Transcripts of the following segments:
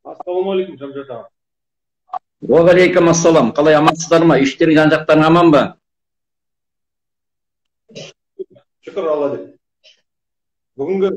Ассалаумағалейкум, Жамжат аға. Уағалейкум ассалам. Қалай, амансыздар ма? Үйштерің, жан-жақтарың аман ба? Шүкір Алла деп. Бүгінгі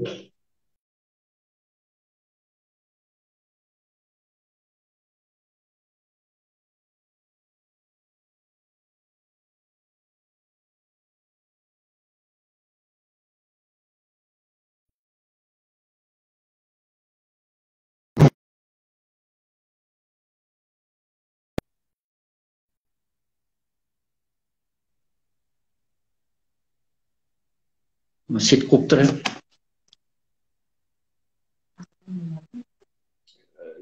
Сет қуып тұр.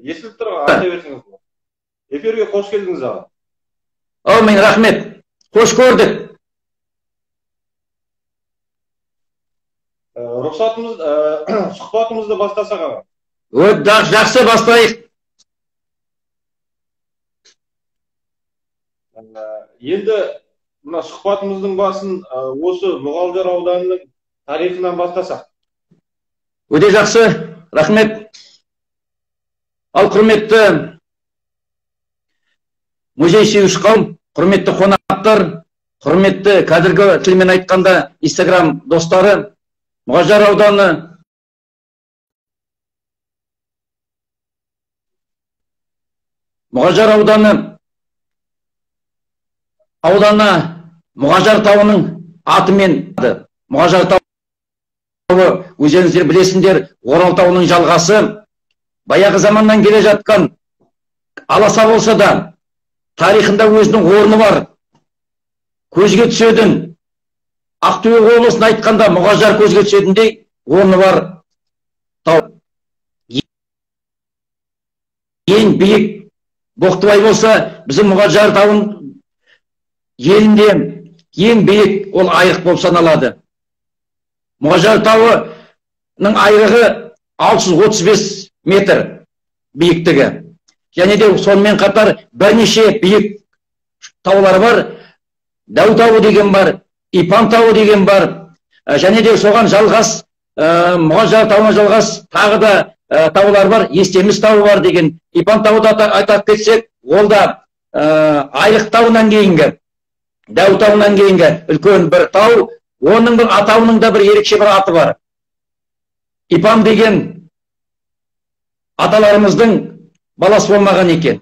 естіліп тұр, айта берсеңіз. Эфирге қош келдіңіз аға. Аумин, рахмет. Қош көрдік. Сұхбатымызды бастасақ аға. Жақсы, бастайық. Енді мына сұхбатымыздың басын осы Мұғалжар ауданының тарихынан бастасақ. Өте жақсы, рахмет. Ал құрметті музей сүйгіш қауым, құрметті қонақтар, құрметті қазіргі тілмен айтқанда Инстаграм достары, Мұғалжар ауданы Мұғалжар тауының атымен Мұғалжар тауы, өздеріңіздер білесіңдер, Орал тауының жалғасы. Баяғы заманнан келе жатқан, аласа болса да, тарихында өзінің орны бар. Көзге түсетін, Ақтөбе облысын айтқанда Мұғалжар көзге түсетіндей орны бар тау. Ең биік Боқтыбай болса, біздің Мұғалжар тауын елінде ең биік ол айрық болып саналады. Мұғалжар тауының айрығы 635 метр биіктігі. Және де сонымен қатар бірнеше биік таулар бар. Дәу тауы деген бар, Ипан тауы деген бар. Және де соған жалғас, Мұғалжар тауына жалғас тағы да таулар бар. Естемес тауы бар деген. Ипан тауы да айтып кетсек, ол да айрық тауынан кейінгі, Дәу тауынан кейінгі үлкен бір тау. Оның бір атауының да бір ерекше бір аты бар. Ипан деген аталарымыздың баласы болмаған екен.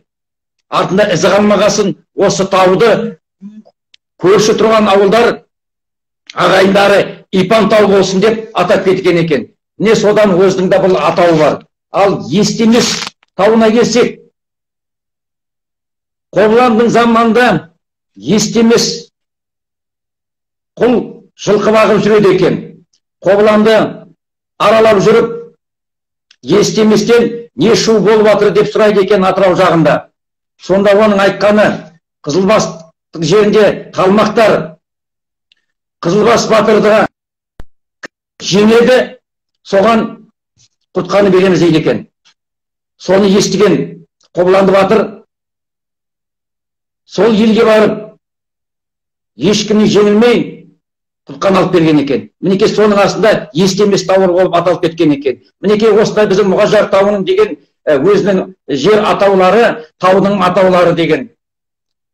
Артында ізі қалмағасын, осы тауды көрші тұрған ауылдар ағайындары Ипан тау болсын деп атап кеткен екен. Не содан өзінің да бұл атауы бар. Ал Естемес тауына келсек, Қобыландың заманында Естемес құл жылқы бағып жүреді екен. Қобыланды аралап жүріп, Естеместен не шу болып жатыр деп сұрайды екен Атырау жағында. Сонда оның айтқаны, Қызылбас жерінде қалмақтар Қызылбас батырды жеңеді, соған құтқаны береміз дейді екен. Соны естіген Қобыланды батыр сол елге барып, ешкімнен жеңілмей құтқан алып берген екен. Мінекей соның астында Естемес тауы болып аталып кеткен екен. Мінекей осындай біздің Мұғалжар тауының деген өзінің жер атаулары, таудың атаулары деген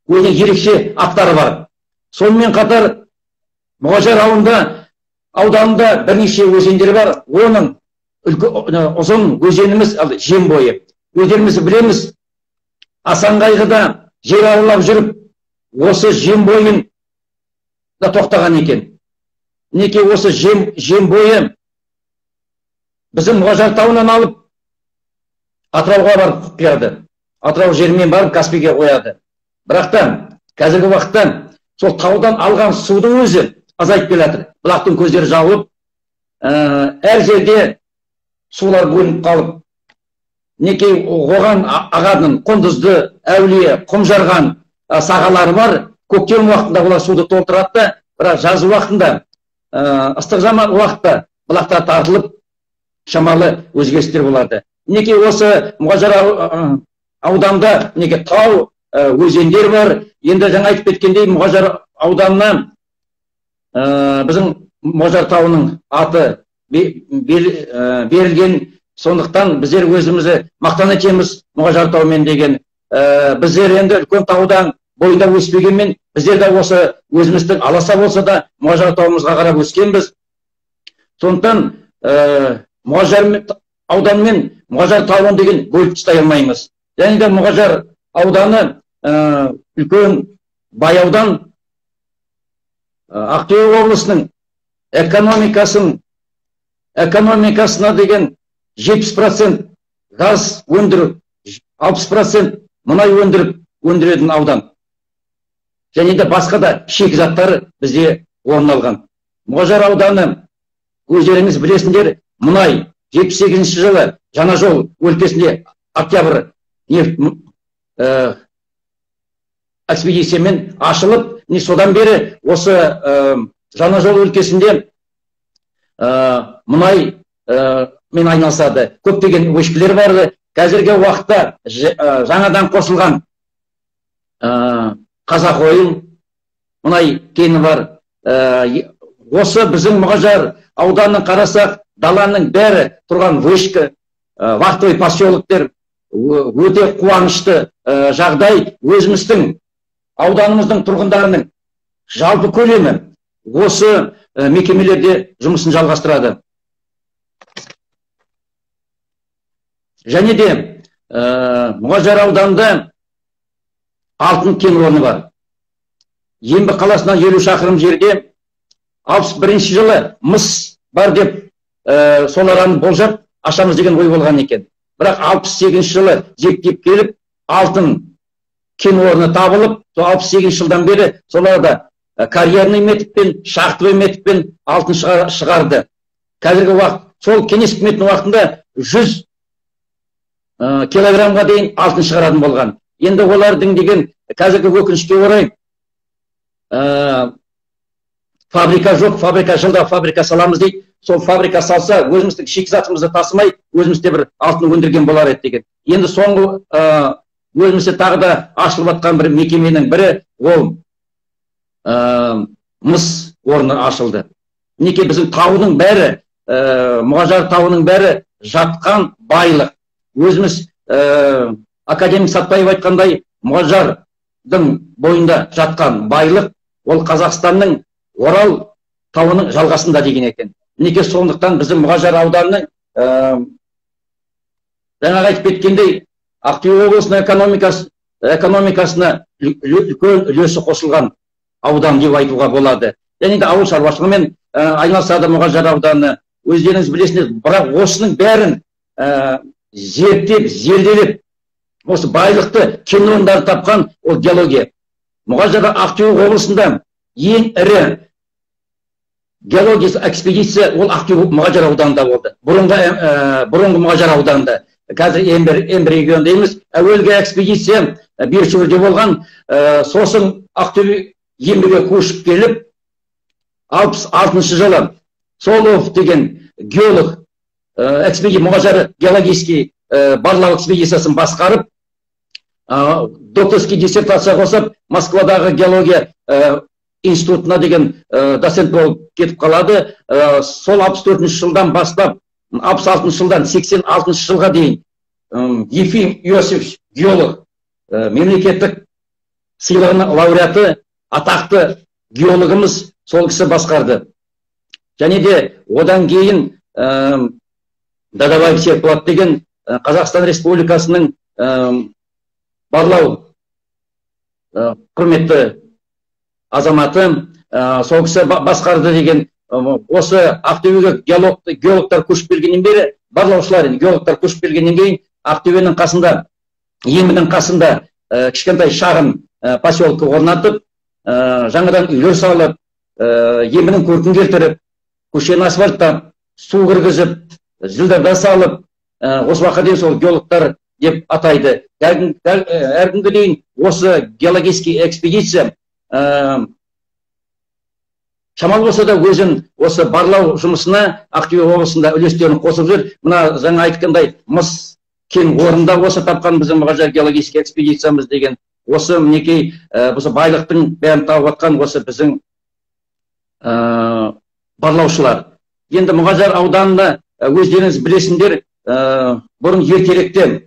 өзінің ерекше аттары бар. Сонымен қатар Мұғалжар ауданында бірнеше өзендер бар. Оның ұзын өзеніміз Жем бойы. Өздеріміз білеміз, Асанқайғыда жер аралап жүріп, осы Жем бойын да тоқтаған екен. Неке осы Жем бойы біздің Мұғалжар тауынан алып Атырауға барып қияды. Атырау жерімен барып Каспийге қояды. Бірақ та қазіргі уақытта сол таудан алған судың өзі азайып келеді. Бұлақтың көздері жабылып, әр жерде сулар бөлініп қалып, неке оған ағатын Құндызды, Әулие, Құмжарған сағалары бар. Көктем уақытында олар суды толтырады, бірақ жазы уақытында, ыстық заман уақытта бұлақтар тартылып, шамалы өзгерістер болады. Неке осы Мұғалжар ауданда неке тау, өзендер бар. Енді жаңа айтып кеткендей, Мұғалжар ауданына біздің Мұғалжар тауының аты берілген Сондықтан біздер өзімізді мақтан етеміз Мұғажар тауымен деген. Біздер енді үлкен таудан бойында өспегенмен, біздер де осы өзіміздің аласа болса да Мұғажар тауымызға қарап өскенбіз. Сондықтан Мұғажар ауданы мен Мұғажар тауын деген бөліп тастай алмаймыз. Және де Мұғажар ауданы үлкен бай аудан, Ақтөбе облысының экономикасына деген 70% газ өндіріп, 60% мұнай өндіретін аудан. Және де басқа да шикізаттары бізде орын алған. Мұғажар ауданы, өздеріңіз білесіңдер, мұнай 78 жылы Жаңажол өлкесінде Октябрь нефт экспедициямен ашылып, содан бері осы Жаңажол өлкесінде мұнай мен айналысады. Көптеген өшкілер барды. Қазіргі уақытта жаңадан қосылған Қазақойл мұнай кені бар. Осы біздің Мұғажар ауданын қарасақ, даланың бәрі тұрған вышка, вахтовый поселоктер, өте қуанышты жағдай. Өзіміздің ауданымыздың тұрғындарының жалпы көлемі осы мекемелерде жұмысын жалғастырады. Және де Мұғажар ауданында алтын кен орны бар. Ембі қаласынан 50 шақырым жерде 61 жылы мыс бар деп сол араны болжап ашамыз деген ой болған екен. Бірақ 68 жылы зерттеп келіп, алтын кен орны табылып, 68 жылдан бері сол арада карьерный методпен, шахтовый методпен алтын шығарды. Қазіргі уақыт, сол кеңес үкіметінің уақытында 100 килограммға дейін алтын шығаратын болған. Енді олардың деген қазіргі өкінішке орай фабрика жоқ, жылда фабрика саламыз дейді. Сол фабрика салса, өзіміздің шикізатымызды тасымай, өзімізде бір алтын өндірген болар еді деген. Енді соңғы өзімізде тағы да ашылып жатқан бір мекеменің бірі, ол мыс орны ашылды. Неке біздің тауының бәрі, Мұғажар тауының бәрі жатқан байлық. Өзіміз академик Сатпаев айтқандай, Мұғажардың бойында жатқан байлық, ол Қазақстанның Орал тауының жалғасында деген екен. Неке сондықтан біздің Мұғажар ауданының жаңағы айтып кеткендей Ақтөбе облысының экономикасына үлкен үлесі қосылған аудан деп айтуға болады. Және де ауыл шаруашылығымен айналысады Мұғажар ауданы. Өздеріңіз білесіңдер, бірақ осының бәрін зерттеп, зерделеп, осы байлықты кен орындары тапқан ол геология. Мұғажар Ақтөбе облысында ең ірі геология экспедиция ол Ақтөбе Мұғажар ауданында болды. Бұрынғы Мұғажар ауданында. Қазір Ембі регионында емес. Әуелгі экспедиция Бершөбірде болған. Сосын Ақтөбе Ембіге көшіп келіп, 66 жылы Солов деген геолог Мұғажар геологический барлау экспедициясын басқарып, докторский диссертация қосып, Москвадағы геология институтына деген доцент болып кетіп қалады. Сол 64 жылдан бастап, 66 жылдан 86 жылға дейін Ефим Иосифович геолог, мемлекеттік сыйлығының лауреаты, атақты геологымыз сол кісі басқарды. Және де одан кейін Дадабаев Серікболат деген Қазақстан Республикасының барлау құрметті азаматы, сол кісі басқарды деген. Осы Ақтөбеге геологтар көшіп келгеннен бері, барлаушылар геологтар көшіп келгеннен кейін Ақтөбенің қасында, Ембінің қасында кішкентай шағын поселке орнатып, жаңадан үйлер салып, Ембінің көркін келтіріп, көшені асфальттап, су кіргізіп, зілдерді салып, осы уақытқа дейін сол геологтар деп атайды. Әркімге дейін осы геологический экспедиция шамал болса да өзін осы барлау жұмысына Ақтөбе облысында үлестерін қосып жүр. Мына жаңа айтқандай мыс кен орнында осы тапқан біздің Мұғажар геологический экспедициямыз деген. Осы мінекей осы байлықтың бәрін тауып жатқан осы біздің барлаушылар. Енді Мұғажар ауданында өздеріңіз білесіңдер, бұрын ертеректе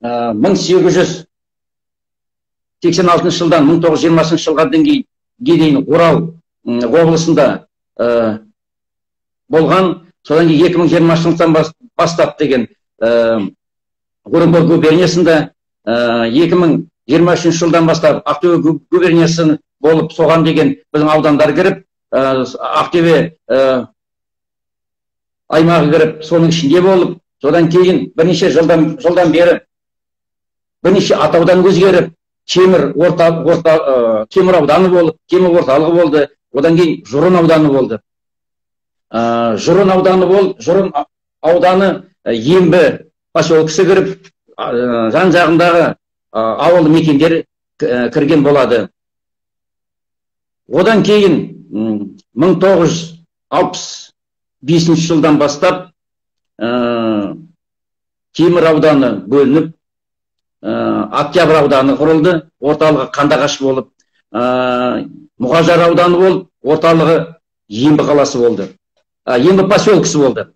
1886 жылдан 1920 жылға дейін Орал облысында болған. Содан кейін 2020 жылдан бастап деген Орынбор губерниясында, 2023 жылдан бастап Ақтөбе губерниясы болып, соған деген біздің аудандар кіріп, Ақтөбе аймағы кіріп, соның ішінде болып, содан кейін бірнеше жылдан бері бірнеше атаудан өзгеріп, Темір ауданы болып, Темір орталығы болды, одан кейін Жұрын ауданы болды. Жұрын ауданы Ембі поселкісі кіріп, жан жағындағы ауыл мекендер кірген болады. Одан кейін 1965 жылдан бастап Темір ауданы бөлініп, Октябрь ауданы құрылды, орталығы Қандағаш болып, Мұғажар ауданы болып, орталығы Ембі қаласы болды. Ембі поселкісі болды.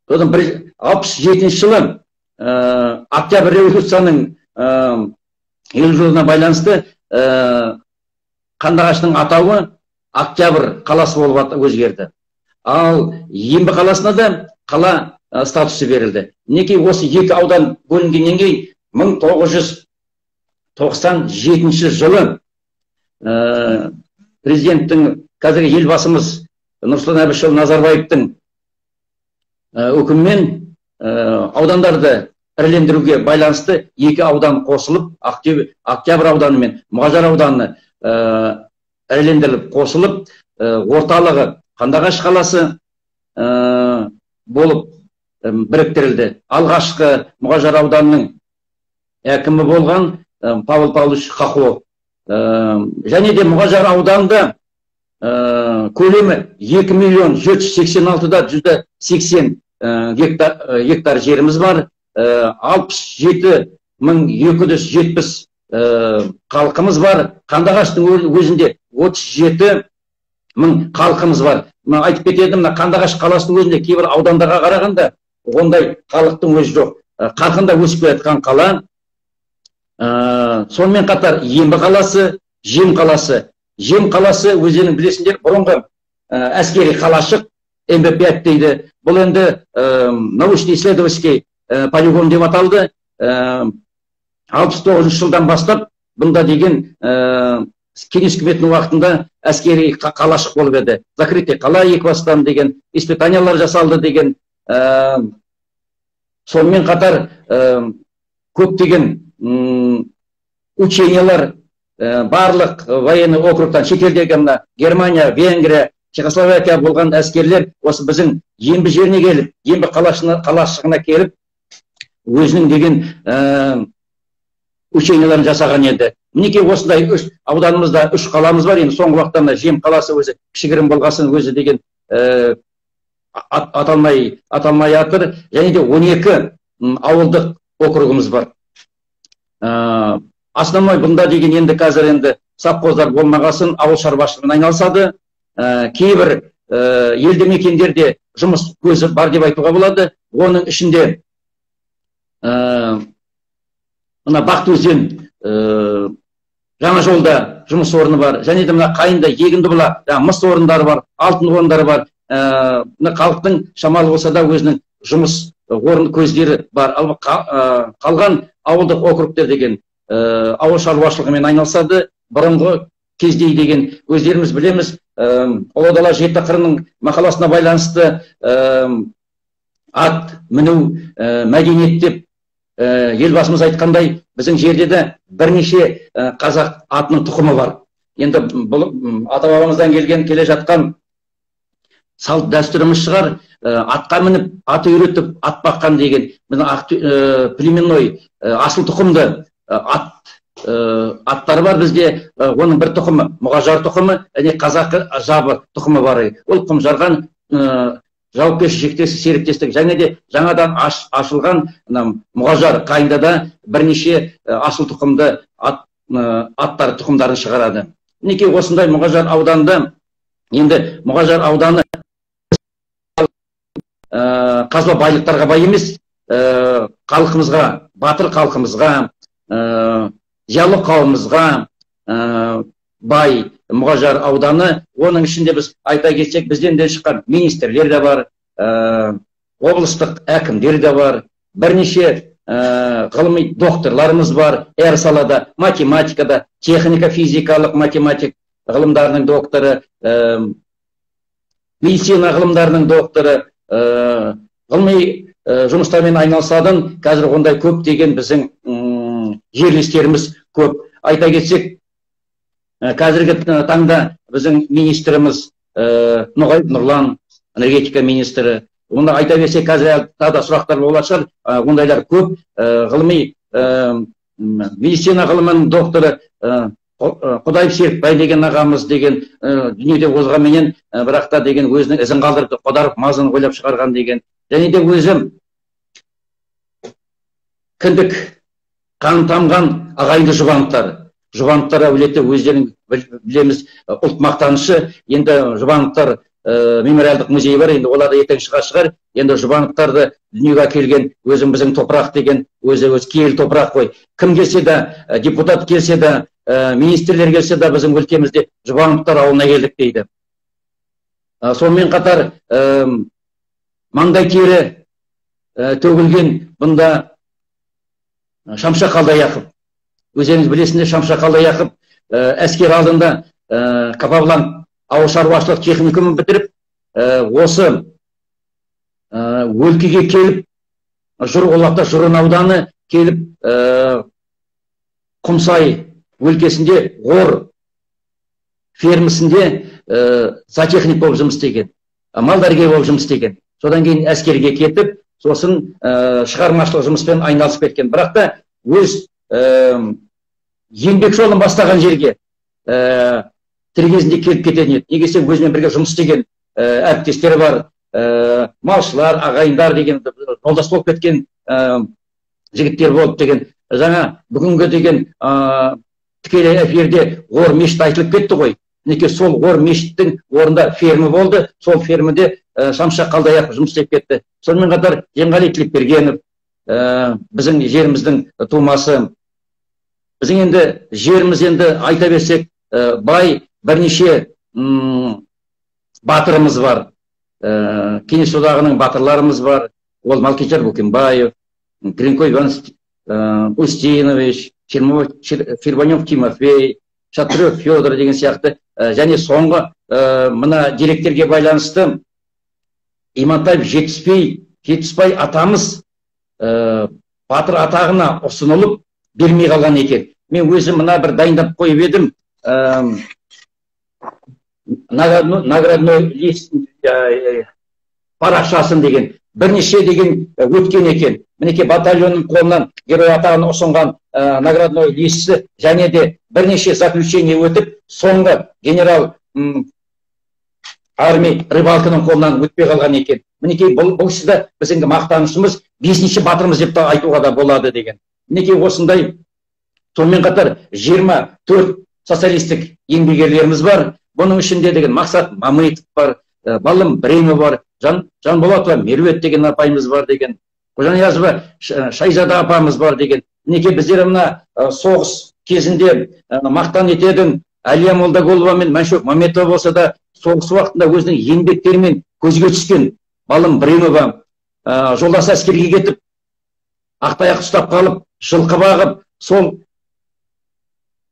Одан 67 жылы Октябрь революцияның 50 жылына байланысты Қандағаштың атауы Октябрь қаласы болып өзгерді. Ал Ембі қаласына да қала статусы берілді. Мінекей осы екі аудан бөлінгеннен кейін 1997 жылы президенттің, қазіргі елбасымыз Нұрсұлтан Әбішұлы Назарбаевтың өкімімен аудандарды ірілендіруге байланысты екі аудан қосылып, Октябрь ауданы мен Мұғажар ауданы ірілендіріліп қосылып, орталығы Қандағаш қаласы болып біріктірілді. Алғашқы Мұғажар ауданының әкімі болған Павел Павлович Хохлов. Және де Мұғажар ауданында көлемі 2.786.180 гектар жеріміз бар. 67.270 халқымыз бар. Қандағаштың өзінде 37.000 халқымыз бар. Айтып кетедім, Қандағаш қаласының өзінде кейбір аудандарға қарағанда ондай халықтың өзі жоқ. Қарқында өсіп жатқан қала. Сонымен қатар Ембі қаласы, Жем қаласы. Жем қаласы өздерің білесіңдер, бұрынғы әскери қалашық МБ-5 дейді. Бұл енді научно-исследовательский полигон деп аталды. 69 жылдан бастап бұнда деген кеңес үкіметінің уақытында әскери қалашық болып еді. Закрытый қала Екібастан деген, испытаниялар жасалды деген. Сонымен қатар көптеген учениялар барлық военный округтан, шетелдегі Германия, Венгрия, Чехословакия болған әскерлер осы біздің Ембі жеріне келіп, Ембі қалашығына келіп, өзінің деген ученияларын жасаған еді. Мінекей осындай ауданымызда 3 қаламыз бар. Енді соңғы уақытта Жем қаласы өзі кішігірім болғасын өзі деген аталмай жатыр. Және де 12 ауылдық округымыз бар. Основной бұнда деген енді қазір енді совхоздар болмағасын ауыл шаруашылығымен айналысады. Кейбір елді мекендерде жұмыс көзі бар деп айтуға болады. Оның ішінде Бақтыөзен жаңа жолда жұмыс орны бар. Және де Қайында Егіндібұлақ мыс орындары бар, алтын орындары бар. Халықтың шамалы болса да өзінің жұмыс орын көздері бар. Ал қалған ауылдық округтер деген ауыл шаруашылығымен айналысады. Бұрынғы кездей деген өздеріміз білеміз, Ұлы дала жеті қырының мақаласына байланысты ат міну мәдениет деп елбасымыз айтқандай, біздің жерде де бірнеше қазақ атының тұқымы бар. Енді бұл ата-бабамыздан келе жатқан салт дәстүріміз шығар. Атқа мініп, аты үйретіп, ат баққан деген племенной асыл тұқымды аттар бар бізде. Оның бір тұқымы Мұғажар тұқымы, және қазақы жабы тұқымы бар. Ол Құмжарған жауапкершілігі серіктестік, және де жаңадан ашылған Мұғажар Қайындада бірнеше асыл тұқымды аттар тұқымдарын шығарады. Мінекей осындай Мұғажар ауданында, енді Мұғажар ауданы қазба байлықтарға бай емес, халқымызға, батыр халқымызға, зиялы қауымымызға бай Мұғажар ауданы. Оның ішінде біз айта кетсек, бізден де шыққан министрлер де бар, облыстық әкімдер де бар, бірнеше ғылыми докторларымыз бар әр салада, математикада, техника, физикалық математик ғылымдарының докторы, медицина ғылымдарының докторы, ғылыми жұмыстармен айналысатын қазір ондай көп деген біздің жерлестеріміз көп. Айта кетсек, қазіргі таңда біздің министріміз Ноғаев Нұрлан, энергетика министрі. Оны айта берсек, қазір тағы сұрақтар болар шығар, ондайлар көп. Ғылыми медицина ғылымының докторы Құдаев Серікбай деген ағамыз деген дүниеде озғанменен, бірақ та деген өзінің ізін қалдырып, Қодаров мазын ойлап шығарған деген. Және де өзім кіндік қан тамған ағайынды Жұбановтар әулеті, өздерін білеміз, ұлт мақтанышы. Енді Жұбановтар мемориалдық музей бар, енді олар да ертең шығар. Енді Жұбановтарды дүниеге әкелген өзім біздің топырақ деген, өзі киелі топырақ қой. Кім келсе де, депутат келсе де, министрлер келсе де, біздің өлкемізде Жұбановтар ауылына келдік дейді. Сонымен қатар маңдай тері төгілген бұнда Шамшақ Қалдаяқов. Өзіңіз білесіңдер, Шамшақ Қалдаяқов әскер алдында Капаблан ауыл шаруашылық техникумын бітіріп, осы өлкеге келіп, Олақта Жұрын ауданы келіп, Құмсай өлкесінде ғор фермасында зоотехник болып жұмыс істеген, малдәрігер болып жұмыс істеген. Содан кейін әскерге кетіп, сосын шығармашылық жұмыспен айналысып кеткен. Бірақ та өз еңбек жолын бастаған жерге тірі кезінде келіп кететін еді. Негесе өзімен бірге жұмыс істеген әріптестері бар, малшылар, ағайындар деген жолдас болып кеткен жігіттер болып деген. Жаңа бүгінгі деген тікелей эфирде ғор мешіт айтылып кетті ғой. Неке сол ғор мешіттің орында ферма болды, сол фермада Шамшақ Қалдаяқов жұмыс істеп кетті. Сонымен қатар Жеңғали Тілепбергенов, біздің жеріміздің тумасы. Біздің енді жеріміз енді айта берсек, бай бірнеше батырымыз бар. Кеңес одағының батырларымыз бар. Ол Малкичар Букенбаев, Гринько Иван Устинович, Фербанев Тимофей, Шатрев Федор деген сияқты. Және соңғы мына деректерге байланысты Имантаев Жетіспай атамыз батыр атағына ұсынылып бермей қалған екен. Мен өзім мына бір дайындап қойып едім. Наградной лист парақшасын деген бірнеше деген өткен екен. Мінеке батальонның қолынан герой атағын ұсынған наградной листі және де бірнеше заключение өтіп, соңғы генерал армия Рыбалканың қолынан өтпей қалған екен. Мінеке бұл кісі біздің мақтанышымыз, 5-ші батырымыз деп айтуға да болады деген. Мінеке осындай. Сонымен қатар 24 социалистік еңбеккерлеріміз бар. Бұның ішінде деген Мақсат Мамытов бар, Балым Біремов бар, Жанболатова Мерует деген апайымыз бар деген, Қожаниязова Шайзада апамыз бар деген. Мінеке біздер мына соғыс кезінде мақтан ететін Әлия Молдағұлова мен Мәншөк Маметова болса да, соғыс уақытында өзінің еңбектерімен көзге түскен Балым Біремова жолдас әскерге кетіп, ақтаяқ ұстап қалып, жылқы бағып, сол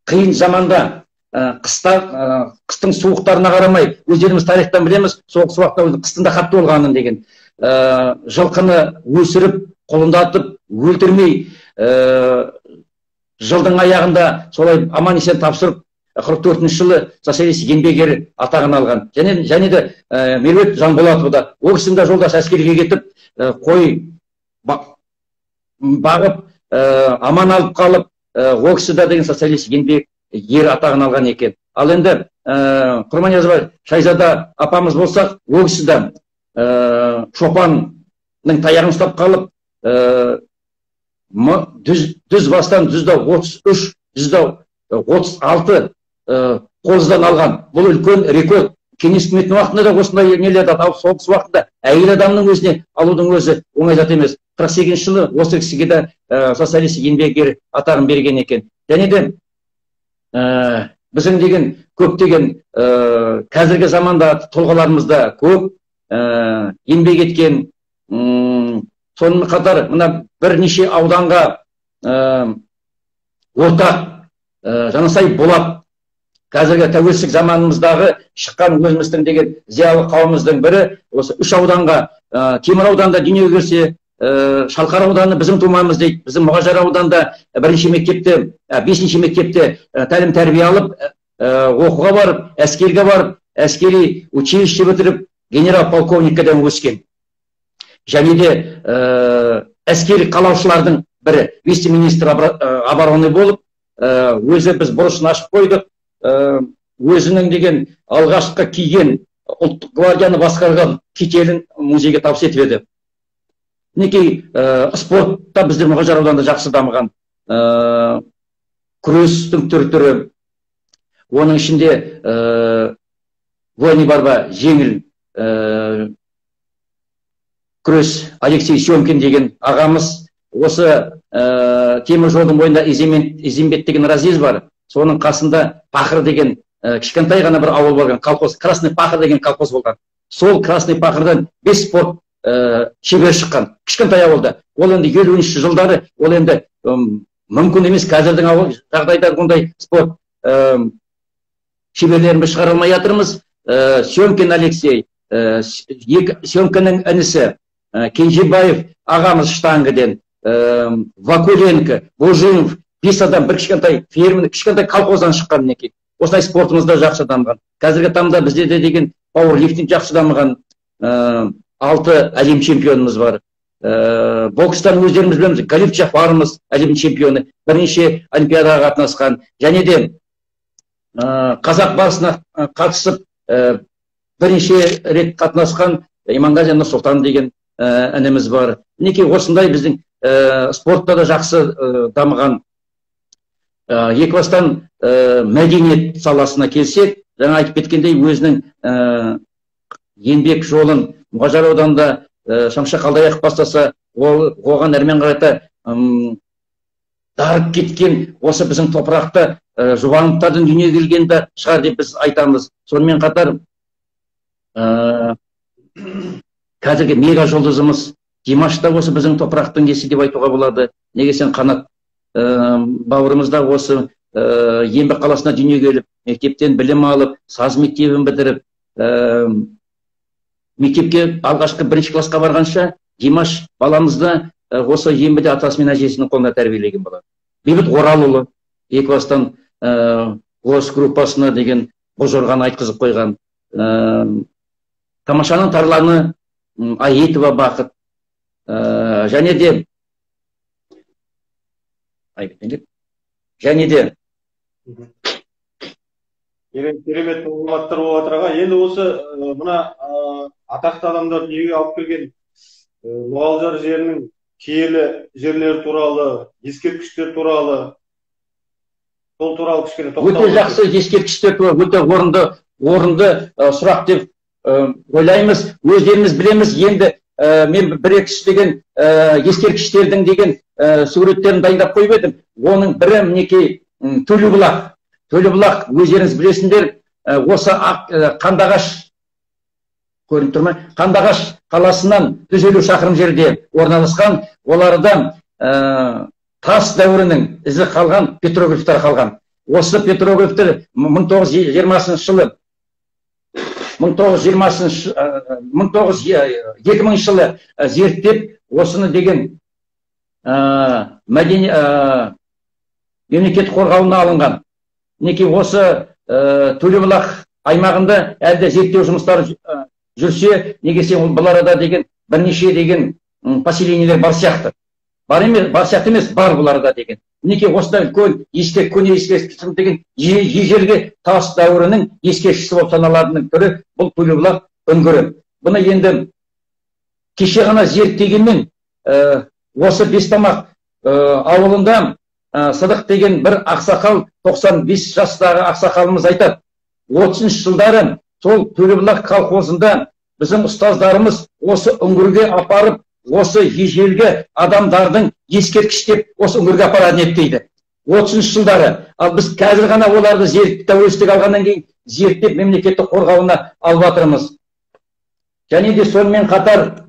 қиын заманда қыстың суықтарына қарамай, өздеріміз тарихтан білеміз, соғыс уақытта қыстында қатты болғанын деген. Жылқыны өсіріп, құлындатып, өлтірмей, жылдың аяғында солай аман есен тапсырып, 44 жылы социалист еңбеккері атағын алған. Және де Мерует Жанболатова да, ол кісінде жолдас әскерге кетіп, қой бағып, аман алып қалып, ол кісі деген социалист еңбек ер атағын алған екен. Ал енді Құрманиязова Шайзада апамыз болсақ, ол кісі шопанның таяғын ұстап қалып, düz бастан düzда 33, düzда 36 қозыдан алған. Бұл үлкен рекорд. кеңес үкіметінің уақытында да осындай нелерді алып, соғыс уақытында әйел адамның өзіне алудың өзі оңай зат емес. 48 жылы осы кісіге де социалистік еңбек ері атағын берген екен. Және де біздің деген көптеген қазіргі заманда тұлғаларымызда көп еңбек еткен, сонымен қатар мына бірнеше ауданға ортақ Жанасай Болат қазіргі тәуелсіздік заманымыздағы шыққан өзіміздің деген зиялы қауымымыздың бірі, осы 3 ауданға, Темір ауданда дүниеге келсе, Шалқар ауданы біздің тумамыз дейді. Біздің Мұғажар ауданында 1-ші мектепте, 5-ші мектепте тәлім тәрбие алып, оқуға барып, әскерге барып, әскери училище бітіріп, генерал-полковниккеден өскен. Және де әскери қалаушылардың бірі, вице-министр обороны болып, өзі біз бұрышын ашып қойдық, өзінің деген алғашқы киген ұлттық гвардияны басқарған кителін музейге табыс етіп еді. Мінекей спортта біздер Мұғажар ауданында жақсы дамыған, күрестің түрі, оның ішінде войны борьба, жеңіл күрес, Алексей Семкин деген ағамыз, осы темір жолдың бойында Изимбет деген разъезд бар, соның қасында Пақыр деген кішкентай ғана бір ауыл болған, колхоз, Красный Пақыр деген колхоз болған. Сол Красный Пақырдан 5 спорт шебер шыққан, кішкентай ауылда. Ол енді 50-ші жылдары, ол енді мүмкін емес, қазірдің жағдайда ондай спорт шеберлерін біз шығара алмай жатырмыз. Семкин Алексей, Семкиннің інісі Кенжебаев ағамыз штангіден, Вакуленко, Божинов, 5 адам бір кішкентай фермені, кішкентай колхоздан шыққан неке. Осылай спортымызда жақсы дамыған. Қазіргі таңда бізде де деген пауэрлифтинг жақсы дамыған, 6 әлем чемпионымыз бар. Бокстан өздеріміз білеміз, Галиб Джафарымыз әлем чемпионы, бірнеше олимпиадаға қатынасқан. Және де қазақ барысына қатысып, бірнеше рет қатынасқан Иманғазы Нұрсұлтан деген ініміз бар. Мінекей осындай біздің спортта да жақсы дамыған. Екібастан мәдениет саласына келсек, жаңа айтып кеткендей, өзінің еңбек жолын Мұғажар ауданында Шамшық Қалдаяқов бастаса, оған әрмен қарата дарып кеткен, осы біздің топырақта жұбановтардың дүниеге келгенде шығар деп біз айтамыз. Сонымен қатар қазіргі мега жұлдызымыз Димаш та осы біздің топырақтың иесі деп айтуға болады. Неге сен Қанат бауырымызда осы Еңбек қаласына дүниеге келіп, мектептен білім алып, саз мектебін бітіріп, мектепке алғашқы 1-ші классқа барғанша Димаш баламызды осы Ембіде атасы мен әжесінің қолында тәрбиелеген болады. Бейбіт Оралұлы Екібастан орыс группасына деген бұл жорғаны айтқызып қойған. Тамашаның тарланы Аетова Бақыт. Және де керемет мағлұматтар болып жатыр аға. Енді осы мына атақты адамдар дүниеге алып келген Мұғалжар жерінің киелі жерлері туралы, ескерткіштер туралы, сол туралы кішкене тоқталып. Өте жақсы ескерткіштер туралы, өте орынды сұрақ деп ойлаймыз. Өздеріміз білеміз, енді мен 1-2 деген ескерткіштердің деген суреттерін дайындап қойып едім. Оның бірі мінекей Төлебұлақ. Төлебұлақ, өздеріңіз білесіңдер, осы Қандағаш, көрініп тұр ма? Қандағаш қаласынан 150 шақырым жерде орналасқан, олардан тас дәуірінің ізі қалған, петроглифтар қалған. Осы петроглифтер 1920 жылы 2000 жылы зерттеп, осыны деген мемлекет қорғауына алынған. Неке осы Төлебұлақ аймағында әлде зерттеу жұмыстары жүрсе, негесе бұл арада деген бірнеше деген поселениелер бар сияқты. Бар сияқты емес, бар бұл арада деген. Неке осыда үлкен көне ескерткіші деген ежелгі тас дәуірінің ескерткіші болып саналатынның түрі бұл Төлебұлақ үңгірі. Бұны енді кеше ғана зерттегенмен осы Бестамақ ауылында Сыдық деген бір ақсақал, 95 жастағы ақсақалымыз айтады, 30 жылдары сол Төлебұлақ колхозында біздің ұстаздарымыз осы үңгірге апарып, осы ежелгі адамдардың ескерткіштеп осы үңгірге апаратын еді дейді. 30 жылдары. Ал біз қазір ғана оларды тәуелсіздік алғаннан кейін зерттеп мемлекеттік қорғауына алып жатырмыз. Және де сонымен қатар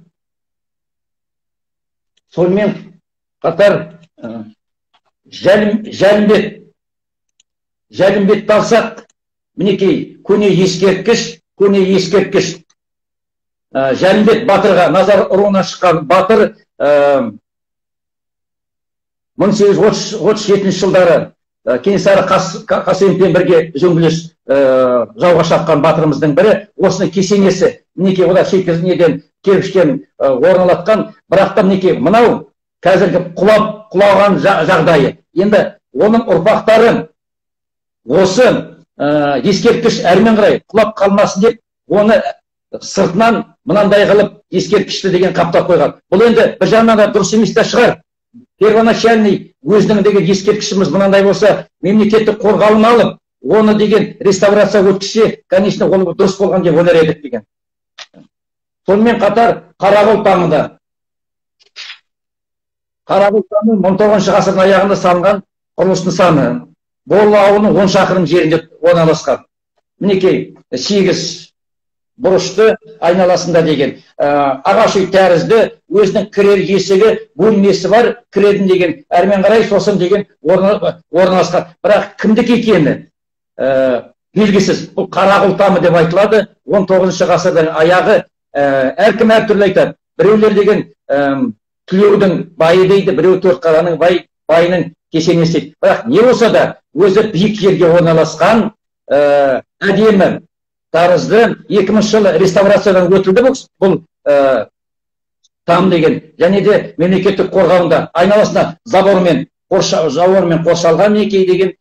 Жәлімбетті алсақ, мінекей көне ескерткіш. Жәлімбет батырға, Назар руынан шыққан батыр 1837 жылдары Кенесары Қасымовпен бірге үзеңгілес жауға шапқан батырымыздың бірі. Осының кесенесі, мінекей олар неден кірпіштен орналатқан, бірақ та мінекей мынау қазіргі құлаған жағдайы. Енді оның ұрпақтары осы ескерткіш әрмен қарай құлап қалмасын деп, оны сыртынан мынандай қылып ескерткішті деген қаптап қойған. Бұл енді бір жағынан да дұрыс емес те шығар. Первоначальный өзінің деген ескерткішіміз мынандай болса, мемлекеттік қорғауын алып, оны деген реставрация өткізсе, конечно, ол дұрыс болған деп ойлар едік деген. Сонымен қатар Қарағұл таңында. Қарағұл таңы 19 ғасырдың аяғында салынған құрылыс нысаны. Борлы ауылының 10 шақырым жерінде орналасқан. Мінекей 8 бұрышты айналасында деген ағаш үй тәрізді, өзінің кірер есігі, бөлмесі бар, кіретін деген, әрмен қарай сосын деген орналасқан. Бірақ кімдікі екені белгісіз. Бұл Қарағұл тамы деп айтылады. 19 ғасырдың аяғы. Әркім әртүрлі айтады. Біреулер деген Түлеудің байы дейді, біреу Төртқараның байының кесенесі дейді. Бірақ не болса да өзі биік жерге орналасқан, әдемі тәрізді. 2000 жылы реставрациядан өтілді бұл там деген. Және де мемлекеттік қорғауында айналасына забормен қоршалған некей деген,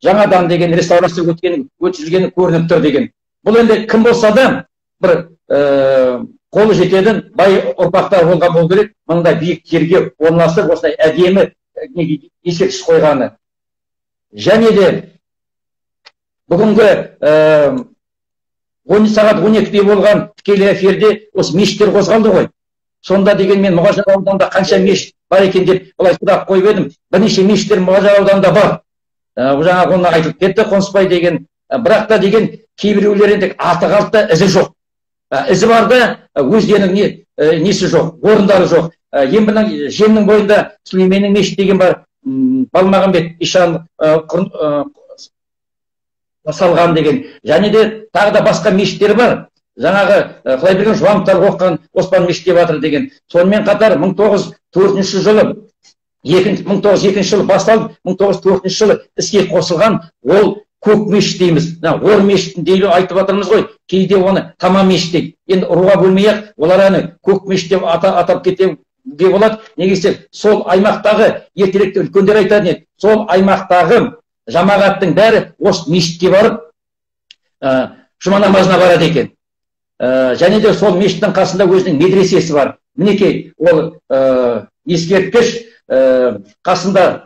жаңадан деген реставрация өткізілгені көрініп тұр деген. Бұл енді кім болса да бір қолы жететін бай ұрпақтар болған болу керек. Мындай биік жерге орналастырып, осындай әдемі ескерткіш қойғаны. Және де бүгінгі 10 сағат 12-де болған тікелей эфирде осы мешіттер қозғалды ғой. Сонда деген мен Мұғажар ауданында қанша мешіт бар екен деп былай сұрақ қойып едім. Бірнеше мешіттер Мұғажар ауданында бар. Жаңа оны айтылып кетті, Қонысбай деген. Бірақ та деген кейбіреулерінде аты қалды, ізі жоқ. Ізі бар да өздерінің несі жоқ, орындары жоқ. Жемнің бойында Сүлейменнің мешіті деген бар. Балмағамбет Ишан салған деген. Және де тағы да басқа мешіттер бар. Жаңағы Құдайберген Жұбановтар оқыған Оспан мешіті деп жатыр деген. Сонымен қатар 1904 жылы 1902 жылы басталып, 1904 жылы іске қосылған ол көк мешіт дейміз. Ор мешітін дейлі айтып жатырмыз ғой. Кейде оны тамам мешіт дейді. Енді ұруға бөлмей-ақ, олар әні көк мешіт деп атап кетуге болады. Негізі сол аймақтағы ертеректе үлкендер айтатын еді. Сол аймақтағы жамағаттың бәрі осы мешітке барып жұма намазына барады екен. Және де сол мешіттің қасында өзінің медресесі бар. Мінекей ол ескерткіш қасында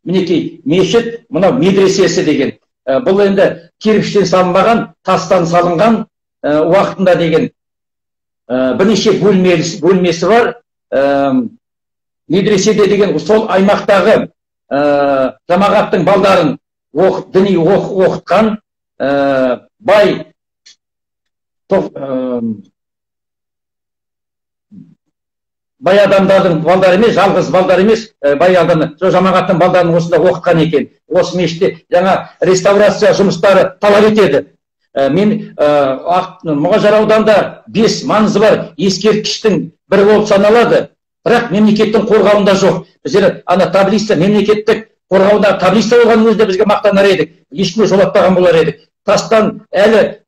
мінекей мешіт, мынау медресесі деген. Бұл енді кирпичтен салынбаған, тастан салынған уақытында деген бірнеше бөлмесі бар. Медреседе деген сол аймақтағы жамағаттың балдарын діни оқытқан бай адамдардың балдары емес, жалғыз балдар емес, бай адамдар, жамағаттың балдарын осында оқытқан екен. Осы мешітте жаңа реставрация жұмыстары талап етеді. Мен Мұғажар ауданында 5 маңызы бар ескерткіштің бірі болып саналады. Бірақ мемлекеттің қорғауында жоқ. Біздер ана таблица, мемлекеттік қорғауда таблица болған өзде бізге мақтанар едік. Ешкімге жолатпаған болар едік. Тастан әлі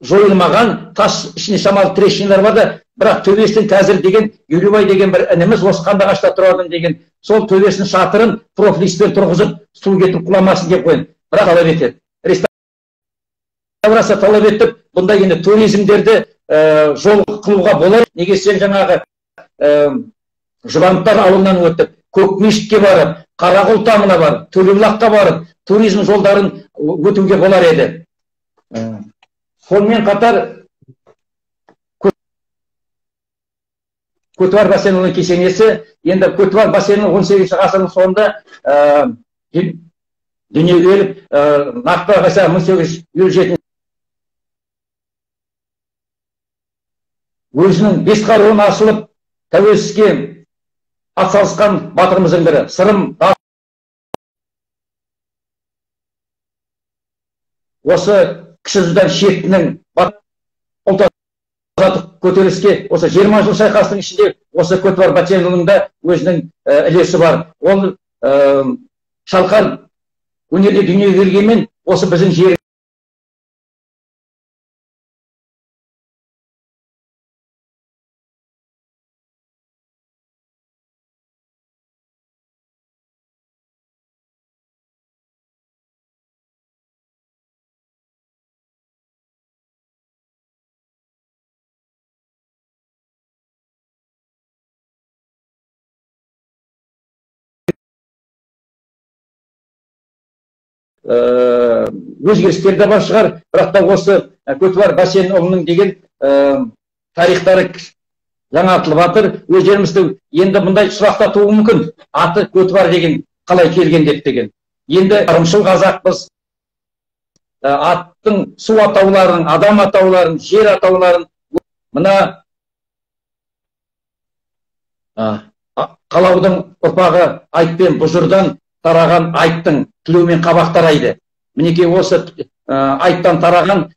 жойылмаған, тас ішіне шамалы трещиналар бар да, бірақ төбесін қазір деген Елубай деген бір ініміз осы Қандыағашта тұратын деген, сол төбесінің шатырын профилиспен тұрғызып, су кетіп құламасын деп қойын. Бірақ талап етеді. Реставрация талап етіп, бұнда енді туризмдерді жол қылуға болар. Неге сен жаңағы Жұбановтар ауылынан өтіп, көк мешітке барып, Қарағұл тамына барып, Төлебұлаққа барып, туризм жолдарын өтуге болар еді. Сонымен қатар Көтібар бассейнінің кесенесі, енді Көтібар бассейнінің 18 ғасырдың соңында дүниеге келіп, нақты айтсақ 1857 өзінің бес қаруын асылып, тәуелсіздікке атсалысқан батырымыздың бірі. Сырым осы кіші жүздің шетінің ұлт азаттық көтеріліске осы 20 жыл шайқастың ішінде осы Көтібар бассейнінің да өзінің үлесі бар. Ол шалқар өнерде дүниеге келгенмен осы біздің жер өзгерістер де бар шығар, бірақ та осы Көтібар бассейн ұлының деген тарихтары жаңартылып жатыр. Өздерімізді енді мұндай сұрақта туы мүмкін. Аты Көтібар деген қалай келген деп деген. Енді ырымшыл қазақпыз. Аттың су атауларын, адам атауларын, жер атауларын мына қалаудың ұрпағы айтпен бұжырдан тараған айттың тілеумен қабақ тарайды. Мінекей осы айттан тараған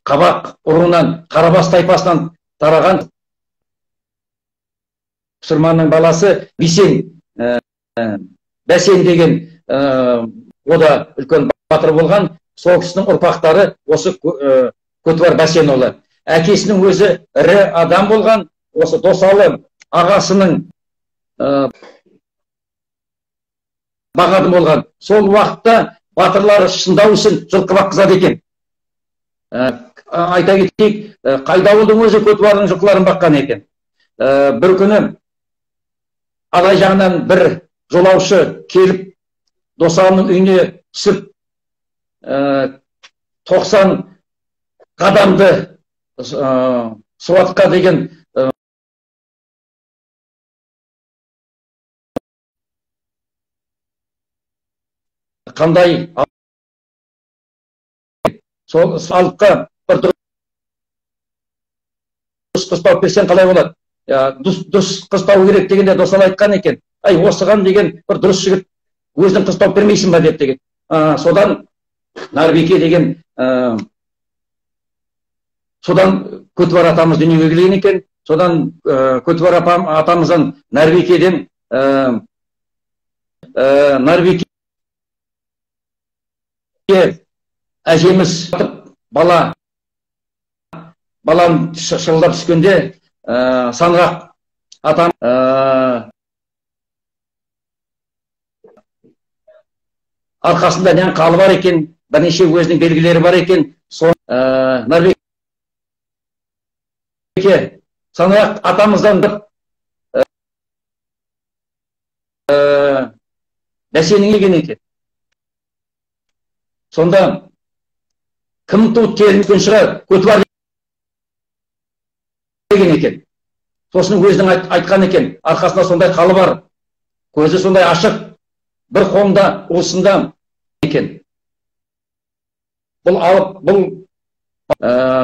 қабақ ұруынан, Қарабас тайпасынан тараған Сырманның баласы Бәсен деген ода үлкен батыр болған. Сол кісінің ұрпақтары осы Көтібар Бәсен ұлы. Әкесінің өзі ірі адам болған. Осы Досалы ағасының бағады болған. Сол уақытта батырлары шыңдау үшін жылқы баққызады екен. Айта кетейік, Қайдауылдың өзі Көтібардың жылқыларын баққан екен. Бір күні Алай жағынан бір жолаушы келіп Досалының үйіне түсіп 90 қадамды суатқа деген қандай сол салыққа бір дұрыс қыстау берсең қалай болады? Дұрыс қыстау керек дегенде Досал айтқан екен. Ай, осыған деген бір дұрыс жігіт өзің қыстау бермейсің ба деп деген. Содан Нарбике деген содан Көтібар атамыз дүниеге келген екен. Содан Көтібар атамыздан Нарбикеден Нарбике әжеміз балам шырылдап түскенде Саңғақ атам арқасында нән қалы бар екен, бірнеше өзінің белгілері бар екен. Нарбеке Саңғақ атамыздан Бәсенің еген екен. Сонда кім туып келінген шығар, Көтібар деген екен. Сосын өзінің айтқан екен, арқасында сондай қалы бар, көзі сондай ашық, бір қолында уысында екен. Бұл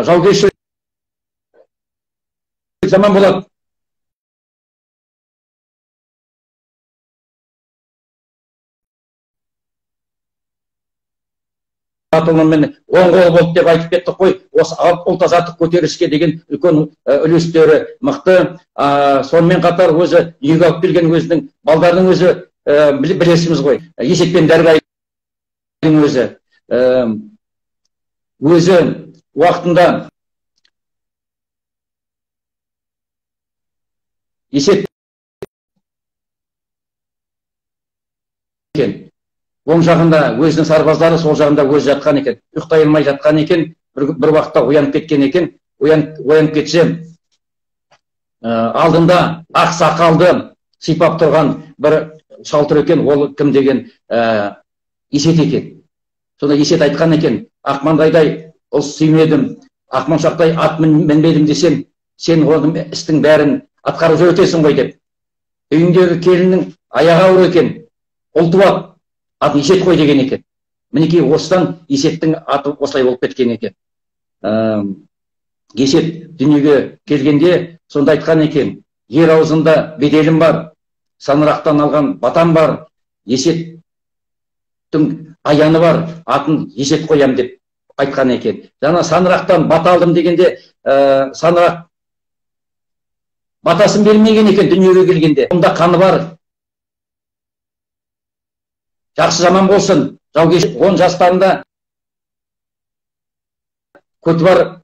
жаугершілік заман болады. Атылыммен оң қол болды деп айтып кеттік қой. Осы ұлт азаттық көтеріліске деген үлкен үлестері мықты. Сонымен қатар өзі үйге алып келген өзінің балдарының өзі білесіміз ғой. Есет пен Дәрбайдың өзі уақытында Есет екен. Оң жағында өзінің сарбаздары, сол жағында өзі жатқан екен. Ұйықтай алмай жатқан екен. Бір уақытта оянып кеткен екен. Оянып кетсе, алдында ақ сақалды сипап тұрған бір шалтыр екен. Ол кім деген Есет екен. Сонда Есет айтқан екен, Ақмаңдайдай ұл сүймедім, Ақмоншақтай ат мінбедім десем, сен оның істің бәрін атқарып жүретесің ғой деп. Үйіндегі келіннің аяғы ауыр екен, ұл туады, атын Есет қой деген екен. Мінекей осыдан Есеттің аты осылай болып кеткен екен. Есет дүниеге келгенде сонда айтқан екен, ер аузында беделім бар, Саңырақтан алған батам бар, Есеттің аяны бар, атын Есет қоям деп айтқан екен. Жаңа Саңырақтан бата алдым дегенде, Саңырақ батасын бермеген екен дүниеге келгенде. Онда қаны бар. Жақсы жаман болсын, жаугершілік 10 жастарында Көтібар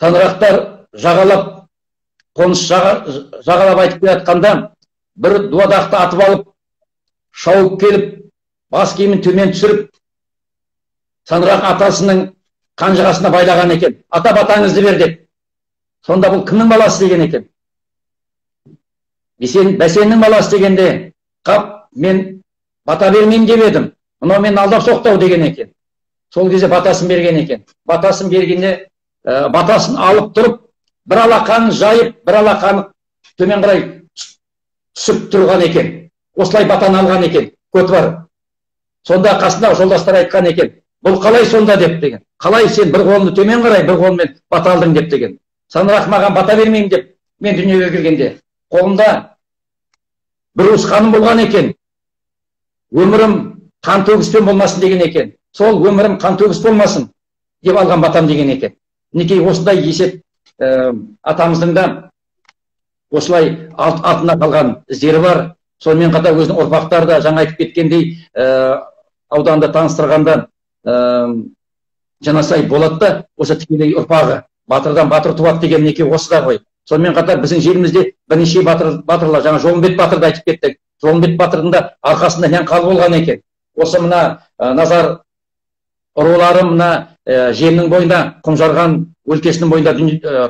Саңырақтар жағалап, қоныс жағалап айтып келатқанда, бір дуадақты атып алып, шауып келіп, бас киімін төмен түсіріп, Саңырақ атасының қанжығасына байлаған екен. Ата батаңызды бер деп. Сонда бұл кімнің баласы деген екен? Бәсеннің баласы дегенде, қап, мен бата бермеймін деп едім. Мынау мен алдап соқтау деген екен. Сол кезде батасын берген екен. Батасын бергенде, батасын алып тұрып, бір алақанын жайып, бір алақанын төмен қарай түсіп тұрған екен. Осылай батаны алған екен, Көтібар. Сонда қасында жолдастар айтқан екен, бұл қалай сонда деп деген. Қалай сен бір қолыңды төмен қарай, бір қолыңмен бата алдың деп деген. Саңырақ маған бата бермеймін деп, мен дүниеге келгенде. Қолымда бір уыс қаным болған екен. Өмірім қан төгіспен болмасын деген екен. Сол өмірім қан төгіс болмасын деп алған батам деген екен. Мінекей осындай Есет атамыздың да осылай артына қалған іздері бар. Сонымен қатар өзінің ұрпақтары да жаңа айтып кеткендей, ауданда таныстырғанда Жанасай Болатта осы тікелей ұрпағы, батырдан батыр туады деген мінекей осы да ғой. Сонымен қатар біздің жерімізде бірнеше батырлар, жаңа Жолымбет батырды айтып кеттік. Жолымбет батырдың да арқасында нән қалы болған екен. Осы мына Назар рулары мына жерінің бойында, Құмжарған өлкесінің бойында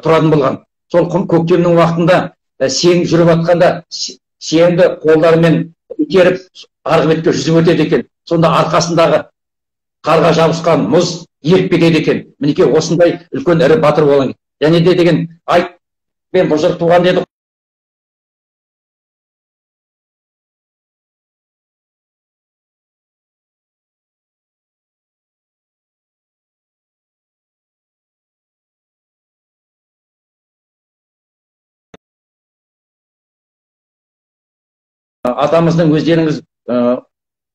тұратын болған. Сол көктемнің уақытында сең жүріп атқанда сеңді қолдарымен итеріп арғы бетке жүзіп өтеді екен. Сонда арқасындағы қарға жабысқан мұз еріп кетеді екен. Мінекей осындай үлкен ірі батыр болған. Және де деген айт мен бұл жыр туған деді. Атамыздың өздеріңіз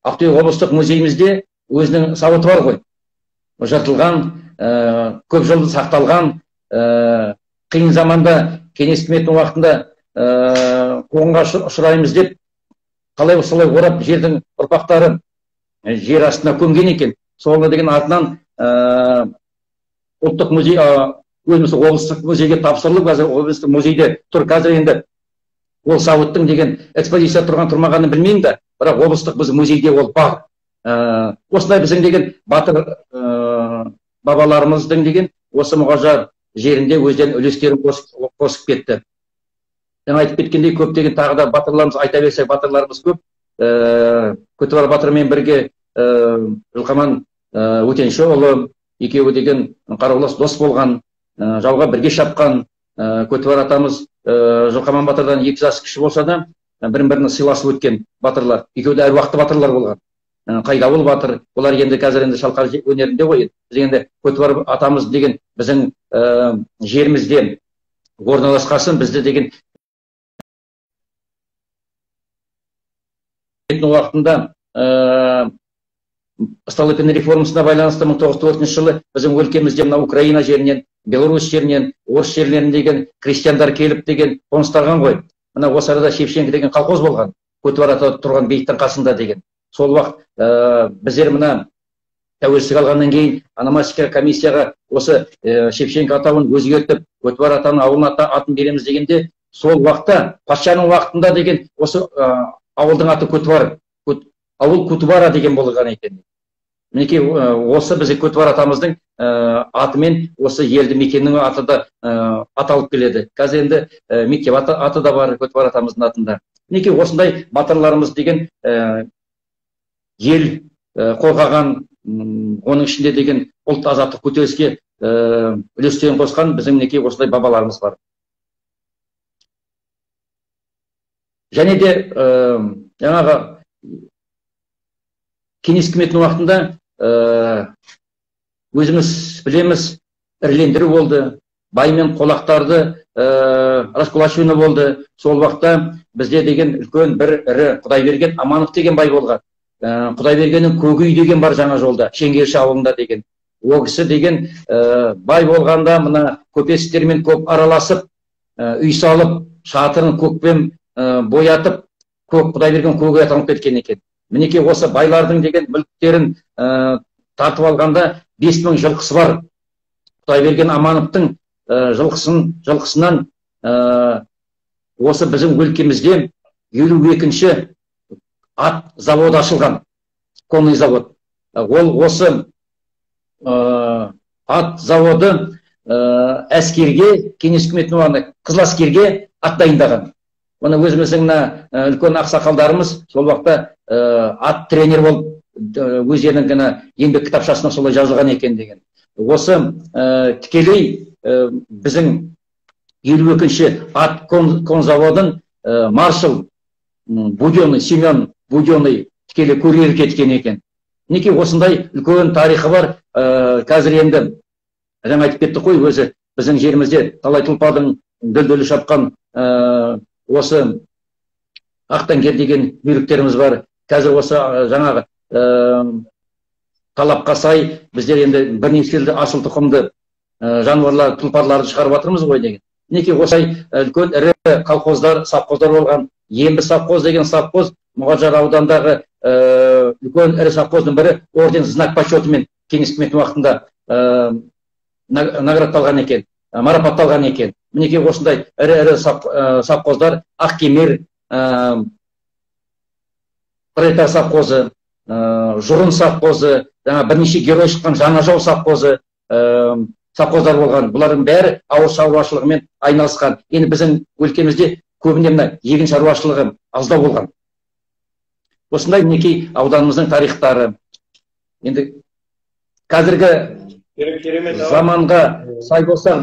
Ақтөбе облыстық музейімізде өзінің сауыты бар ғой. Жыртылған, көп жылды сақталған, қиын заманда кеңес үкіметінің уақытында қуғынға ұшыраймыз деп, қалай осылай орап жердің ұрпақтары жер астына көмген екен. Соңғы деген атынан ұлттық музей, өзіміз облыстық музейге тапсырылып, қазір облыстық музейде тұр. Қазір енді ол сауыттың деген экспозиция тұрмағанын білмеймін да, бірақ облыстық біз музейде ол бар. Осылай біздің деген батыр бабаларымыздың деген осы Мұғажар жерінде өздерінің үлестерін қосып кетті. Жаңа айтып кеткендей, көптеген тағы да батырларымыз, айта берсек батырларымыз көп. Көтібар батырмен бірге Жылқаман Өтеншіұлы екеуі деген қарулас дос болған, жауға бірге шапқан. Көтібар атамыз Жылқаман батырдан 2 жас кіші болса да, бірін-біріне сыйласып өткен батырлар. Екеуі де әруақты батырлар болған. Қайдауыл батыр, олар енді қазір енді шалқар өнерінде ғой. Біз енді Көтібар атамыз деген біздің жерімізде орналасқасын, бізді деген уақытында Столыпин реформасына байланысты 1904 жылы біздің өлкемізде мына Украина жерінен, Беларусь жерінен, орыс жерлерінен деген крестьяндар келіп деген қоныстарған ғой. Мына осы арада Шевченко деген колхоз болған, Көтібар ата тұрған бейіттің қасында деген. Сол уақыт біздер мына тәуелсіздік алғаннан кейін ономастика комиссияға осы Шевченко атауын өзгертіп, Көтібар атаның ауылына атын береміз дегенде, сол уақытта патшаның уақытында деген осы ауылдың аты Көтібар, ауыл Көтібара деген болған екен. Мінекей осы бізде Көтібар атамыздың атымен осы елді мекеннің аты да аталып келеді. Қазір енді мектеп аты да бар Көтібар атамыздың атында. Мінекей осындай батырларымыз деген ел қорғаған, оның ішінде деген ұлт азаттық көтеріліске үлестерін қосқан біздің мінекей осындай бабаларымыз бар. Және де жаңағы кеңес үкіметінің уақытында өзіміз білеміз, ірілендіру болды, бай мен қолақтарды раскулачивание болды. Сол уақытта бізде деген үлкен бір ірі Құдайберген Аманов деген бай болған. Құдайбергеннің Көкүй деген бар жаңа жолда, Шеңгерші ауылында деген. Ол кісі деген бай болғанда мына көпестермен көп араласып, үй салып, шатырын көкпен боятып, Құдайберген Көкей атанып кеткен екен. Мінекей осы байлардың деген мүліктерін тартып алғанда 5000 жылқысы бар. Құдайберген Амановтың жылқысынан осы біздің өлкемізде 52-ші ат заводы ашылған, конный завод. Ол осы ат заводы әскерге, кеңес үкіметінің уақытында қызыл әскерге ат дайындаған. Оны өзіміздің үлкен ақсақалдарымыз сол уақытта ат тренер болып өздерінің ғана еңбек кітапшасына солай жазылған екен деген. Осы тікелей біздің 52-ші ат конзаводын маршал Буденный, Семен Буденный тікелей көрер кеткен екен. Неке осындай үлкен тарихы бар. Қазір енді жаңа айтып кеттік қой, өзі біздің жерімізде талай тұлпардың дүлдүлі шапқан осы Ақтангер деген бүйректеріміз бар. Қазір осы жаңағы талапқа сай біздер енді бірнеше асыл тұқымды жануарлар, тұлпарларды шығарып жатырмыз ғой деген. Неке осылай үлкен ірі колхоздар, совхоздар болған. Ембі совхоз деген совхоз Мұғажар аудандағы үлкен ірі совхоздың бірі орден знак почетымен кеңес үкіметі уақытында наградталған екен, марапатталған екен. Мінекей осындай ірі совхоздар Ақкемер, Пролетар совхозы, Жұрын совхозы, бірнеше герой шыққан Жаңажол совхозы совхоздар болған. Бұлардың бәрі ауыл шаруашылығымен айналысқан. Енді біздің өлкемізде көбіне мына егін шаруашылығы аздау болған. Осындай мінекей ауданымыздың тарихтары. Енді қазіргі заманға сай болсақ,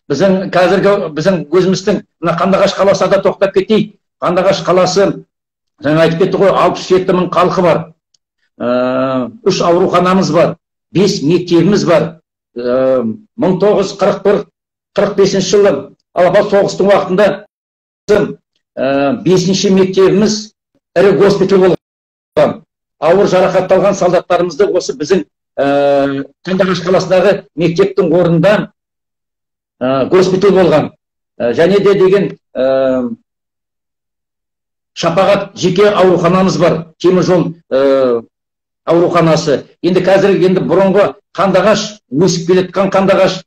біздің өзіміздің Қандыағаш қаласы да тоқтап кетейік. Қандыағаш қаласы жаңа айтып кетті ғой, 67 мың халқы бар. 3 ауруханамыз бар, 5 мектебіміз бар. 1941-45 жылы Алапат соғыстың уақытында 5-ші мектебіміз ірі госпиталь болған. Ауыр жарақатталған солдаттарымызды осы біздің Қандыағаш қаласындағы мектептің орнында госпиталь болған. Және де деген Шапағат жеке ауруханамыз бар, теміржол ауруханасы. Енді қазір бұрынғы Қандыағаш, өсіп келеткен Қандыағаш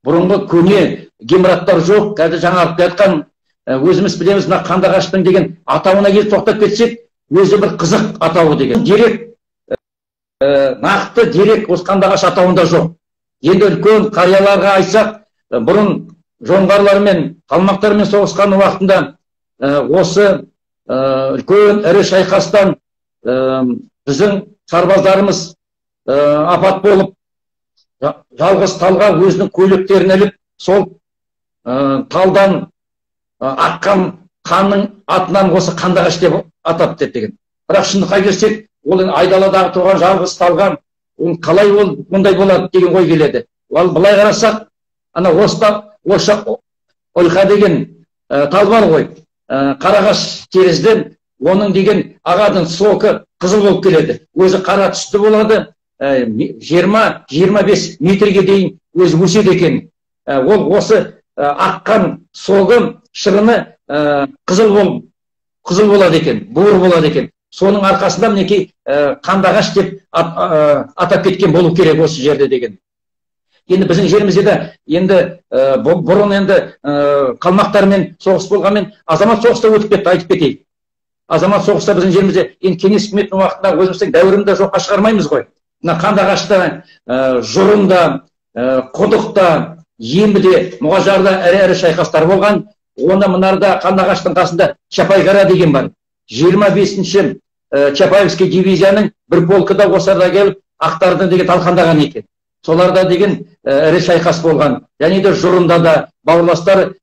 бұрынғы көне ғимараттар жоқ. Қазір жаңарып жатқан, өзіміз білеміз, Қандыағаштың деген атауына келіп тоқтап кетсек, өзі бір қызық атауы деген. Дерек, нақты дерек осы Қандыағаш атауында жоқ. Енді үлкен қарияларға айтсақ, бұрын жоңғарлармен, қалмақтармен соғысқан уақытында осы үлкен ірі шайқастан біздің сарбаздарымыз апат болып, жалғыз талға өзінің көйлектерін іліп, сол талдан аққан қанның атынан осы Қандыағаш деп атапты деген. Бірақ шындыққа келсек, ол айдаладағы тұрған жалғыз талға қалай ол мұндай болады деген ой келеді. Ал былай қарасақ, ана Ольха деген тал бар ғой, Қарағаш терізді, оның деген ағадың соқы қызыл болып келеді. Өзі қара түсті болады, 20-25 метрге дейін өзі өседі екен. Ол осы аққан соғы шырыны қызыл болады екен, буыр болады екен. Соның арқасында мінекей Қандыағаш деп атап кеткен болу керек осы жерде деген. Енді біздің жерімізде де енді бұрын енді қалмақтармен соғыс болғанмен азамат соғыста өтіп кетті, айтып кетейік. Азамат соғыста біздің жерімізде енді кеңес үкіметінің уақытында өзіміздің дәуірінде жоққа шығармаймыз ғой. Мына Қандыағашта, Жұрында, Құдықта, Ембіде, Мұғажарда ірі шайқастар болған. Оны мынарда Қандыағаштың қасында Чапайғара деген бар. 25-ші Чапаевский дивизияның бір полкі да осы арада келіп ақтарды деген талқандаған екен. Соларда деген ірі шайқас болған. Және де Жұрында да бауырластар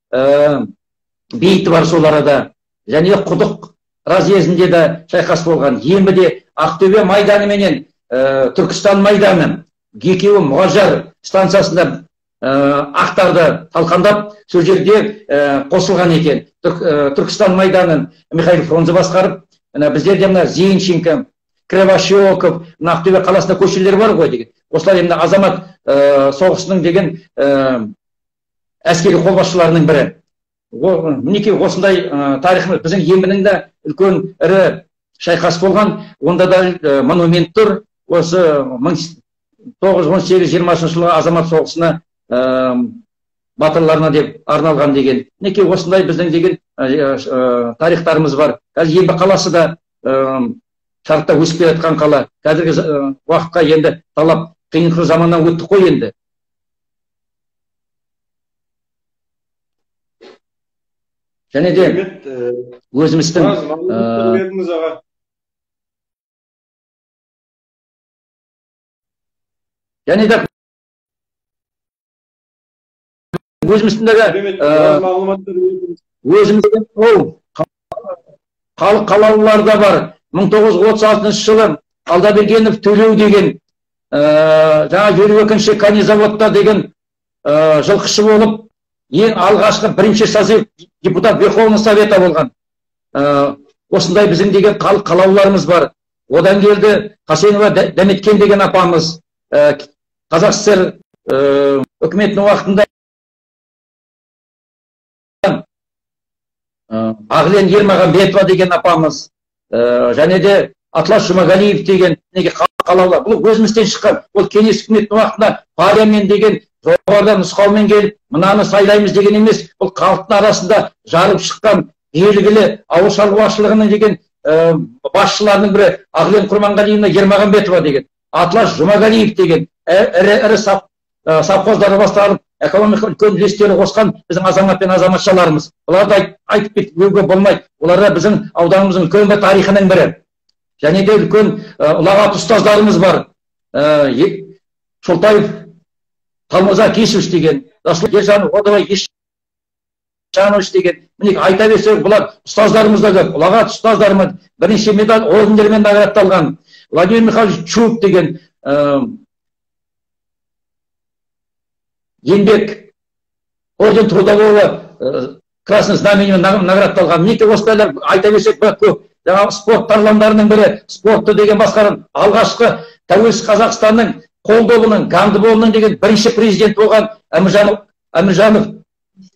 бейіті бар сол арада. Және де Құдық разъезінде де шайқас болған. Емі де Ақтөбе майданы менен Түркістан майданы екеуі Мұғажар станциясында ақтарды талқандап, сол жерде қосылған екен. Түркістан майданын Михаил Фрунзе басқарып, біздерде мына Зенченко, Кривощеков, Ақтөбе қаласында көшелер бар ғой деген. Осылар енді азамат соғысының деген әскери қолбасшыларының бірі. Мінекей осындай тарихымыз, біздің Ембінің де үлкен ірі шайқас болған. Онда да монумент тұр. Осы 1918-20 жылы азамат соғысына батырларына деп арналған деген. Мінекей осындай біздің деген тарихтарымыз бар. Қазір Ембі қаласы да шартта өсіп келе жатқан қала. Қазіргі уақытқа енді талап қиын заманнан өттік қой енді. Және де өзіміздің және де өзіміздің халық қалаулылар да бар. 1936 жылы Алдабергенов Төлеу деген жаңа 22-ші конезаводта деген жылқышы болып, ең алғашқы бірінші созыв депутат Верховный Совета болған. Осындай біздің деген халық қалаулыларымыз бар. Одан келді Қасенова Дәметкен деген апамыз, Қазақ СССР үкіметінің уақытында Ағлен Ермағанбетова деген апамыз, және де Атлас Жұмағалиев деген қалаулылар. Бұл өзімізден шыққан. Ол кеңес үкіметінің уақытында парламент деген жоғарыдан нұсқаумен келіп, мынаны сайлаймыз деген емес, бұл халықтың арасында жарып шыққан белгілі ауыл шаруашылығының деген басшыларының бірі Ағлен Құрманғалиевна Ермағанбетова деген, Атлас Жұмағалиев деген ірі совхоздары басталып, экономика үлкен үлестері қосқан біздің азамат пен азаматшаларымыз. Оларды айтып кетуге болмайды. Олар да біздің ауданымыздың үлкен бір тарихының бірі. Және де үлкен ұлағат ұстаздарымыз бар. Шолтаев Талмаза Кесович деген, Ержанов Одовай Ешанович деген. Міне айта берсек, бұлар ұстаздарымыз да көп. Ұлағат ұстаздарымыз бірнеше медаль ордендермен наградталған. Владимир Михайлович Чуб деген еңбек орден трудового красный знамениемен наградталған. Мінекей осылайлар айта берсек көп. Жаңағы спорт тарландарының бірі, спортты деген басқарған алғашқы тәуелсіз Қазақстанның қолдобының, гандболының деген бірінші президент болған Әміржанов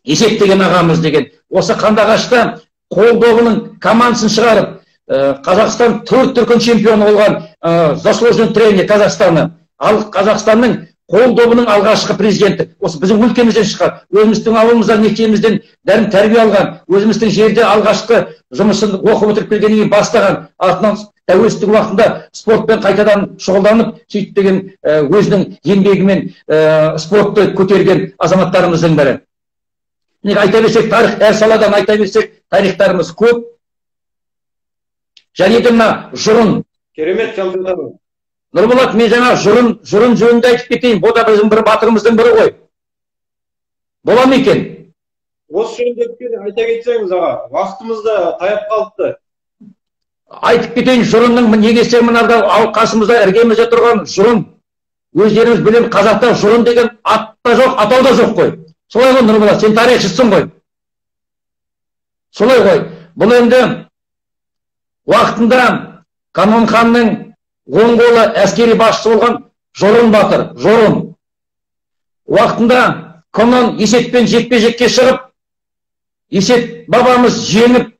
Есет деген ағамыз деген. Осы Қандыағашта қолдобының командасын шығарып, Қазақстан 4 дүркін чемпионы болған заслуженный тренер Қазақстаны. Ал Қазақстанның қолдобының алғашқы президенті. Осы біздің өлкемізден шыққан. Өзіміздің ауылымыздан, мектебімізден дәрім тәрбие алған. Өзіміздің жерде алғашқы жұмысын оқып отырып келгеннен кейін бастаған. Артынан тәуелсіздік уақытында спортпен қайтадан шұғылданып, сөйтіп деген өзінің еңбегімен спортты көтерген азаматтарымыздың бірі. Міне айта берсек, тарих әр саладан айта берсек, тарихтарымыз көп. Және де мына Жұрын. Керемет жалпылдады. Нұрболат, мен жаңа Жұрын жөнінде айтып кетейін. Бұл да біздің бір батырымыздың бірі ғой. Бола ма екен? Осы жөнінде айта кетсеңіз аға, уақытымыз да таяп қалыпты. Айтып кетейін, Жұрынның негесі мынада қасымызда іргемізде тұрған Жұрын. Өздеріңіз білем, қазақта Жұрын деген ат та жоқ, атау да жоқ қой. Солай ғой Нұрболат, сен тарихшысың ғой. Солай ғой. Бұл енді уақытында Қанон ханның оң қолы әскери басшысы болған Жорын батыр, Жорын. Уақытында Қанон Есетпен жекпе-жекке шығып, Есет бабамыз жеңіп,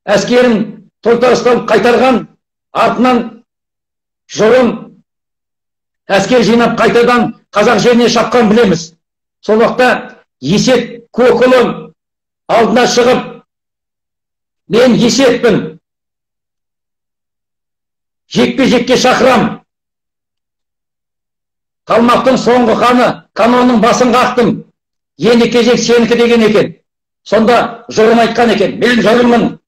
әскерін тойтарыстан қайтарған, артынан Жорын әскер жинап қайтадан қазақ жеріне шапқан білеміз. Сол уақытта Есет көкілі алдына шығып, мен Есетпін, жекпе-жекке шақырам. Қалмақтың соңғы ханы Қанонның басын қақтым. Енді кезек сенікі деген екен. Сонда Жұрын айтқан екен, мен Жұрынмын.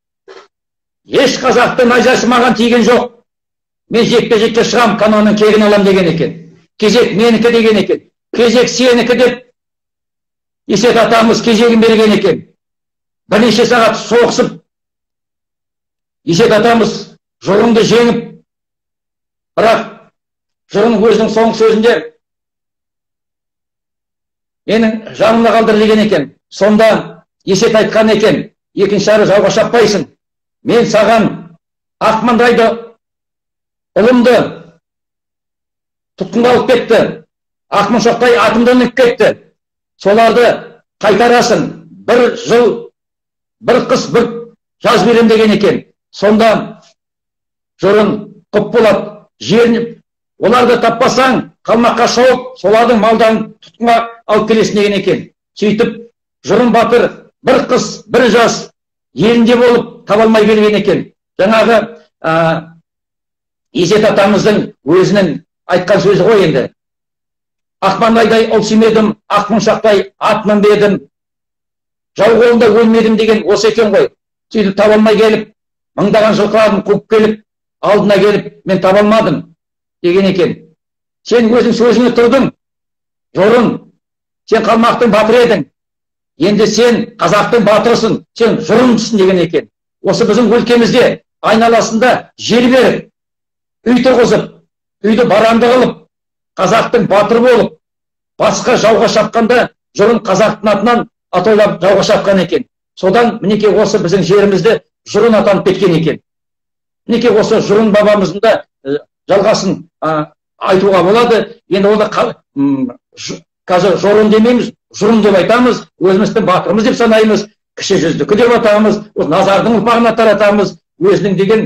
еш қазақтың найзасы маған тиген жоқ. Мен жекпе-жекке шығам, канонның кегін алам деген екен. Кезек менікі деген екен. Кезек сенікі деп Есет атамыз кезегін берген екен. Бірнеше сағат соғысып, Есет атамыз Жұрынды жеңіп, бірақ Жұрын өзінің соңғы сөзінде менің жанымда қалдыр деген екен. Сонда Есет айтқан екен, екінші ары жауға шаппайсың. Мен саған Ақмаңдайды ұлымды тұтқынға алып кетті. Ақмоншақтай атымды нүк кетті. Соларды қайтарасың. Бір жыл, бір қыс, бір жаз берем деген екен. Сонда Жұрын құп болады. Жерін оларды таппасаң, қалмаққа шауып, солардың малдарын тұтқынға алып келесін деген екен. Сөйтіп Жұрын батыр бір қыс, бір жаз елінде болып таба алмай келген екен. Жаңағы Есет атамыздың өзінің айтқан сөзі ғой енді. Ақмаңдайдай ұл сүймедім, Ақмоншақтай ат мінбедім, жау қолында өлмедім деген осы екен ғой. Сөйтіп таба алмай келіп, мыңдаған жылқыларын қуып келіп, алдына келіп, мен таба алмадым деген екен. Сен өзің сөзіңе тұрдың, Жұрын, сен қалмақтың батыры едің. Енді сен қазақтың батырысың, сен Жұрынсың деген екен. Осы біздің өлкемізде айналасында жер беріп, үй тұрғызып, үйді баранды қылып, қазақтың батыры болып, басқа жауға шапқанда Жұрын қазақтың атынан атойлап жауға шапқан екен. Содан мінеке осы біздің жерімізді Жұрын атанып кеткен екен. Мінеке осы Жұрын бабамыздың да жалғасын айтуға болады. Енді оны қазір Жұрын демейміз, Жұрын деп айтамыз, өзіміздің батырымыз деп санаймыз, кіші жүздікі деп атамыз, Назардың ұрпағына таратамыз, өзінің деген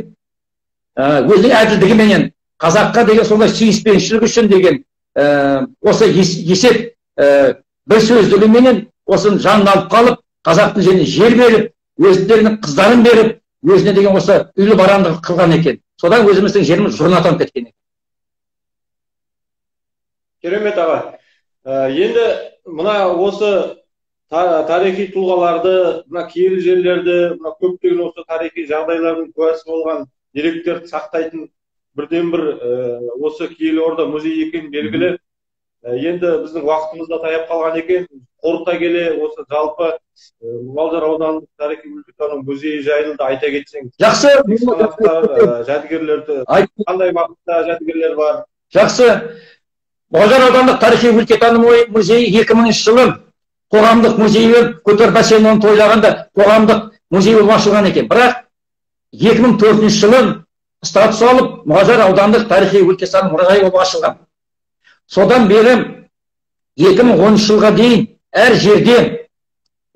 өзінің әділдігіменен қазаққа деген сондай сүйіспеншілік үшін деген осы Есет бір сөздігіменен осын жанын алып қалып, қазақтың жеріне жер беріп, өздерінің қыздарын беріп, өзіне деген осы үйлі баранды қылған екен. Содан өзіміздің жеріміз Жұрын атанып кеткен екен. Керемет аға. Енді мына осы тарихи тұлғаларды, мына киелі жерлерді, мына көптеген осы тарихи жағдайлардың куәсі болған деректерді сақтайтын бірден бір осы киелі орда музей екені белгілі. Енді біздің уақытымыз да таяп қалған екен. Қорыта келе осы жалпы Мұғалжар аудандық тарихи өлкетану музейі жайлы да айта кетсеңіз. Жақсы. Жәдігерлерді, қандай бағытта жәдігерлер бар? Жақсы. Мұғалжар аудандық тарихи өлкетану музейі 2000 жылы қоғамдық музейі көтер бассейнін тойлағанда қоғамдық музей болып ашылған екен. Бірақ 2004 жылы статус алып, Мұғалжар аудандық тарихи өлкетану мұражайы болып ашылған. Содан бері 2010 жылға дейін әр жерде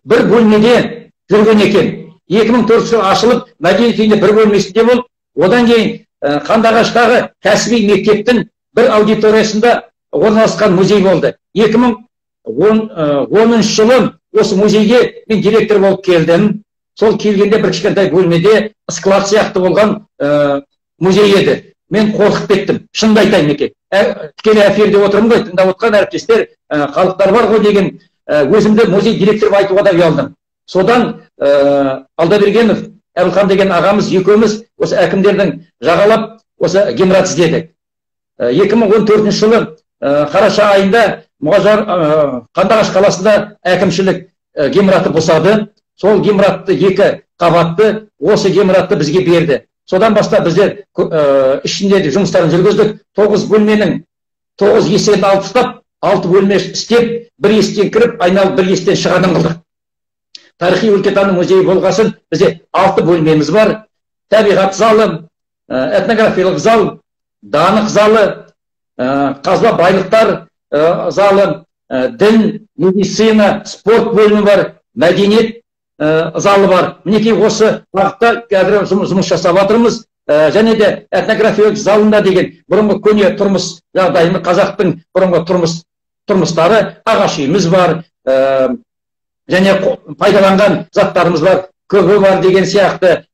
бір бөлмеде жүрген екен. 2004 жылы ашылып, мәдениет үйінде бір бөлмесінде болып, одан кейін Қандыағаштағы кәсіби мектептің бір аудиториясында орналасқан музей болды. 2010 жылы осы музейге мен директор болып келдім. Сол келгенде бір кішкентай бөлмеде склад сияқты болған музей еді. Мен қорқып кеттім. Шынымды айтайын екен. Тікелей эфирде отырмын ғой, тыңдап отырған әріптестер, халықтар бар ғой деген өзімді музей директоры айтуға да ұялдым. Содан Алдабергенов Әбілхан деген ағамыз екеуміз осы әкімдердің жағалап осы ғимарат іздедік. 2014 жылы қараша айында Мұғалжар Қандыағаш қаласында әкімшілік ғимараты босады. Сол ғимаратты 2 қабатты осы ғимаратты бізге берді. Содан бастап біздер ішінде жұмыстарын жүргіздік. 9 бөлменің 9 есігін алып тастап, 6 бөлме істеп, бір есіктен кіріп, айналып бір есіктен шығатын қылдық. Тарихи өлкетану музейі болғасын бізде 6 бөлмеміз бар. Табиғат залы, этнографиялық зал, данық залы, қазба байлықтар залы, дін, медицина, спорт бөлімі бар, мәдениет залы бар. Мінекей осы бағытта қазір жұмыс жасап жатырмыз. Және де этнографиялық залында деген бұрынғы көне тұрмыс жағдайы, қазақтың бұрынғы тұрмыстары, ағаш үйіміз бар, және пайдаланған заттарымыз бар, көбі бар деген сияқты,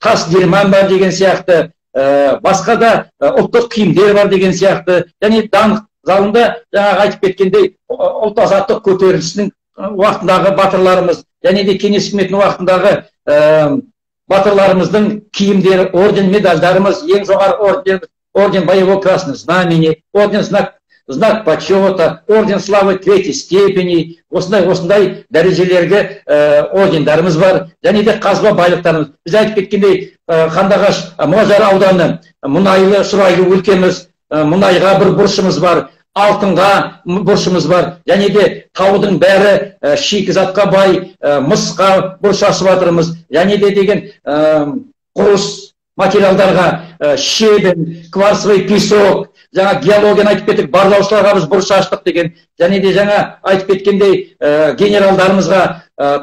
тас дерман бар деген сияқты, басқа да ұлттық киімдер бар деген сияқты. Және данық залында жаңағы айтып кеткендей ұлт азаттық көтерілісінің уақытындағы батырларымыз, және де кеңес үкіметінің уақытындағы батырларымыздың киімдері, орден медальдарымыз, ең жоғары орден боевого красного знамени, орден знак почета, орден славы третьей степени, осындай дәрежелерге ордендарымыз бар, және де қазба байлықтарымыз. Біз айтып кеткендей, Қандыағаш Мұғажар ауданы мұнайлы, шұрайлы өлкеміз, мұнайға бір бұрышымыз бар, алтынға бұрышымыз бар, және де таудың бәрі шикізатқа бай, мысқа бұрыш ашып жатырмыз, және де деген құрылыс материалдарға шебен, кварцевый песок, жаңа геологияны айтып кеттік, барлаушыларға біз бұрыш аштық деген, және де жаңа айтып кеткендей генералдарымызға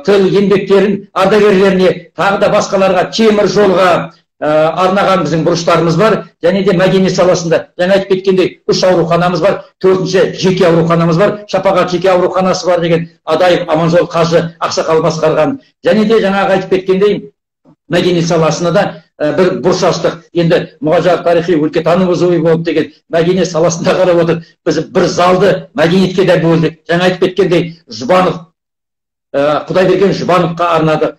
тыл еңбектерін, ардагерлеріне, тағы да басқаларға, темір жолға арнаған біздің бұрыштарымыз бар, және де мәдениет саласында жаңа айтып кеткендей 3 ауруханамыз бар, 4-ші жеке ауруханамыз бар, Шапағат жеке ауруханасы бар деген Адаев Аманжол қажы ақсақал басқарған, және де жаңағы айтып кеткендей мәдениет саласында да бір бұрыш аштық. Енді Мұғажар тарихи өлкетану музейі болып деген мәдениет саласында қарап отыр, біз бір залды мәдениетке де бөлдік. Жаңа айтып кеткендей Жұбанов, Құдайберген Жұбановқа арнадық,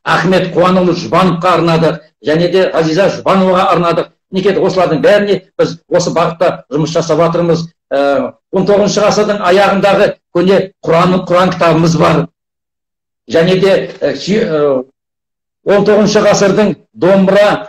Ахмет Қуанұлы Жұбановқа арнадық, және де Ғазиза Жұбановаға арнадық. Мінекей осылардың бәріне біз осы бағытта жұмыс жасап жатырмыз. 19 ғасырдың аяғындағы көне Құран кітабымыз бар. Және де 19 ғасырдың домбыра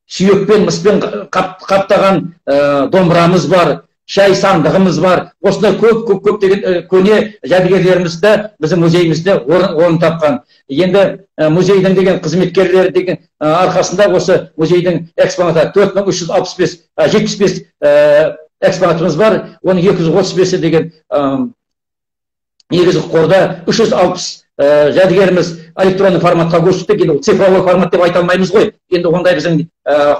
сүйекпен, мыспен қаптаған домбырамыз бар. Шай сандығымыз бар. Осындай көп деген көне жәдігерлерімізді біздің музейімізде орын тапқан. Енді музейдің деген қызметкерлері деген арқасында осы музейдің экспонаты 4375 экспонатымыз бар. Оның 235-і деген негізгі қорда, 360 жәдігеріміз электронный форматқа көшті. Енді цифровой формат деп айта алмаймыз ғой. Енді ондай біздің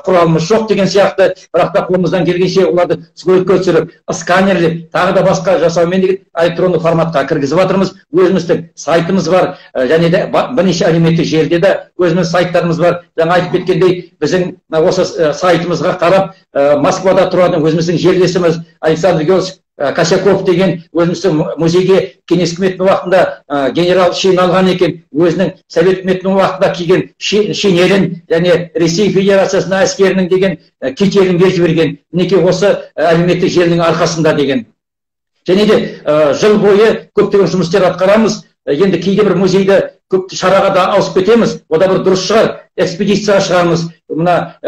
құралымыз жоқ деген сияқты, бірақ та қолымыздан келгенше оларды суретке түсіріп, сканерлеп, тағы да басқа жасаумен деген электронный форматқа кіргізіп жатырмыз. Өзіміздің сайтымыз бар, және де бірнеше әлеуметтік желіде де өзіміз сайттарымыз бар. Жаңа айтып кеткендей, біздің осы сайтымызға қарап, Москвада тұратын өзіміздің жерлесіміз Александр Георгиевич Косяков деген өзіміздің музейге кеңес үкіметінің уақытында генерал шен алған екен, өзінің совет үкіметінің уақытында киген шинелін және Ресей Федерациясының әскерінің деген кителін беріп жіберген. Мінекей осы әлеуметтік желінің арқасында деген. Және де жыл бойы көптеген жұмыстар атқарамыз. Енді кейде бір музейді көп шараға да ауысып кетеміз, ода бір дұрыс шығар, экспедицияға шығамыз. Мына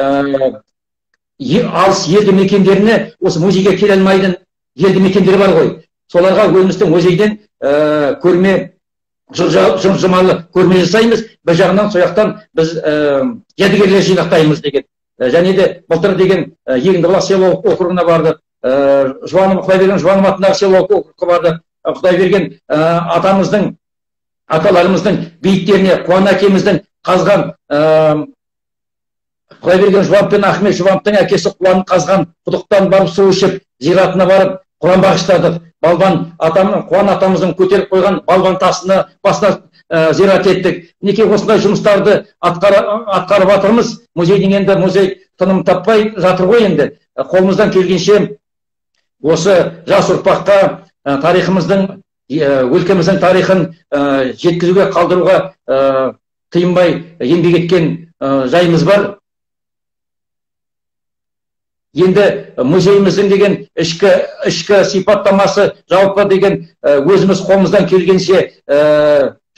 алыс елді мекендеріне осы музейге келе алмайтын елді мекендер бар ғой. Соларға өзіміздің музейден көрме, жұмалы көрме жасаймыз. Бір жағынан сояқтан біз жәдігерлер жинақтаймыз деген. Және де былтыр деген Егіндібұлақ селолық округына барды. Құдайберген Жұбанов атындағы селолық округқа барды. Құдайберген аталарымыздың бейіттеріне, Қуан әкеміздің қазған, Құдайберген Жұбанов пен Ахмет Жұбановтың әкесі Қуан қазған құдықтан барып су ішіп, зиратына барып Құран бағыштадық. Қуан атамыздың көтеріп қойған балбан тасына басына зират еттік. Мінекей осындай жұмыстарды атқарып жатырмыз. Музейдің енді музей тыным таппай жатыр ғой енді. Қолымыздан келгенше осы жас ұрпаққа тарихымыздың, өлкеміздің тарихын жеткізуге, қалдыруға тыйынбай еңбек еткен жайымыз бар. Енді музейіміздің деген ішкі сипаттамасы жалпы деген өзіміз қолымыздан келгенше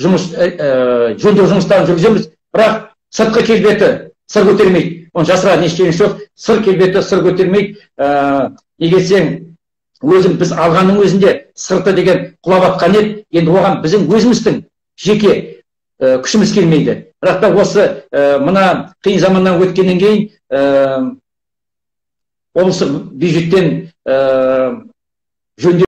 жөндеу жұмыстарын жүргіземіз. Бірақ сыртқы келбеті сыр көтермейді. Оны жасыратын ештеңе жоқ. Сыр келбеті сыр көтермейді. Неге десең, біз алғанның өзінде сырты деген құлап атқан еді. Енді оған біздің өзіміздің жеке күшіміз келмейді. Бірақ та осы мына қиын заманнан өткеннен кейін облыстық бюджеттен жөндеу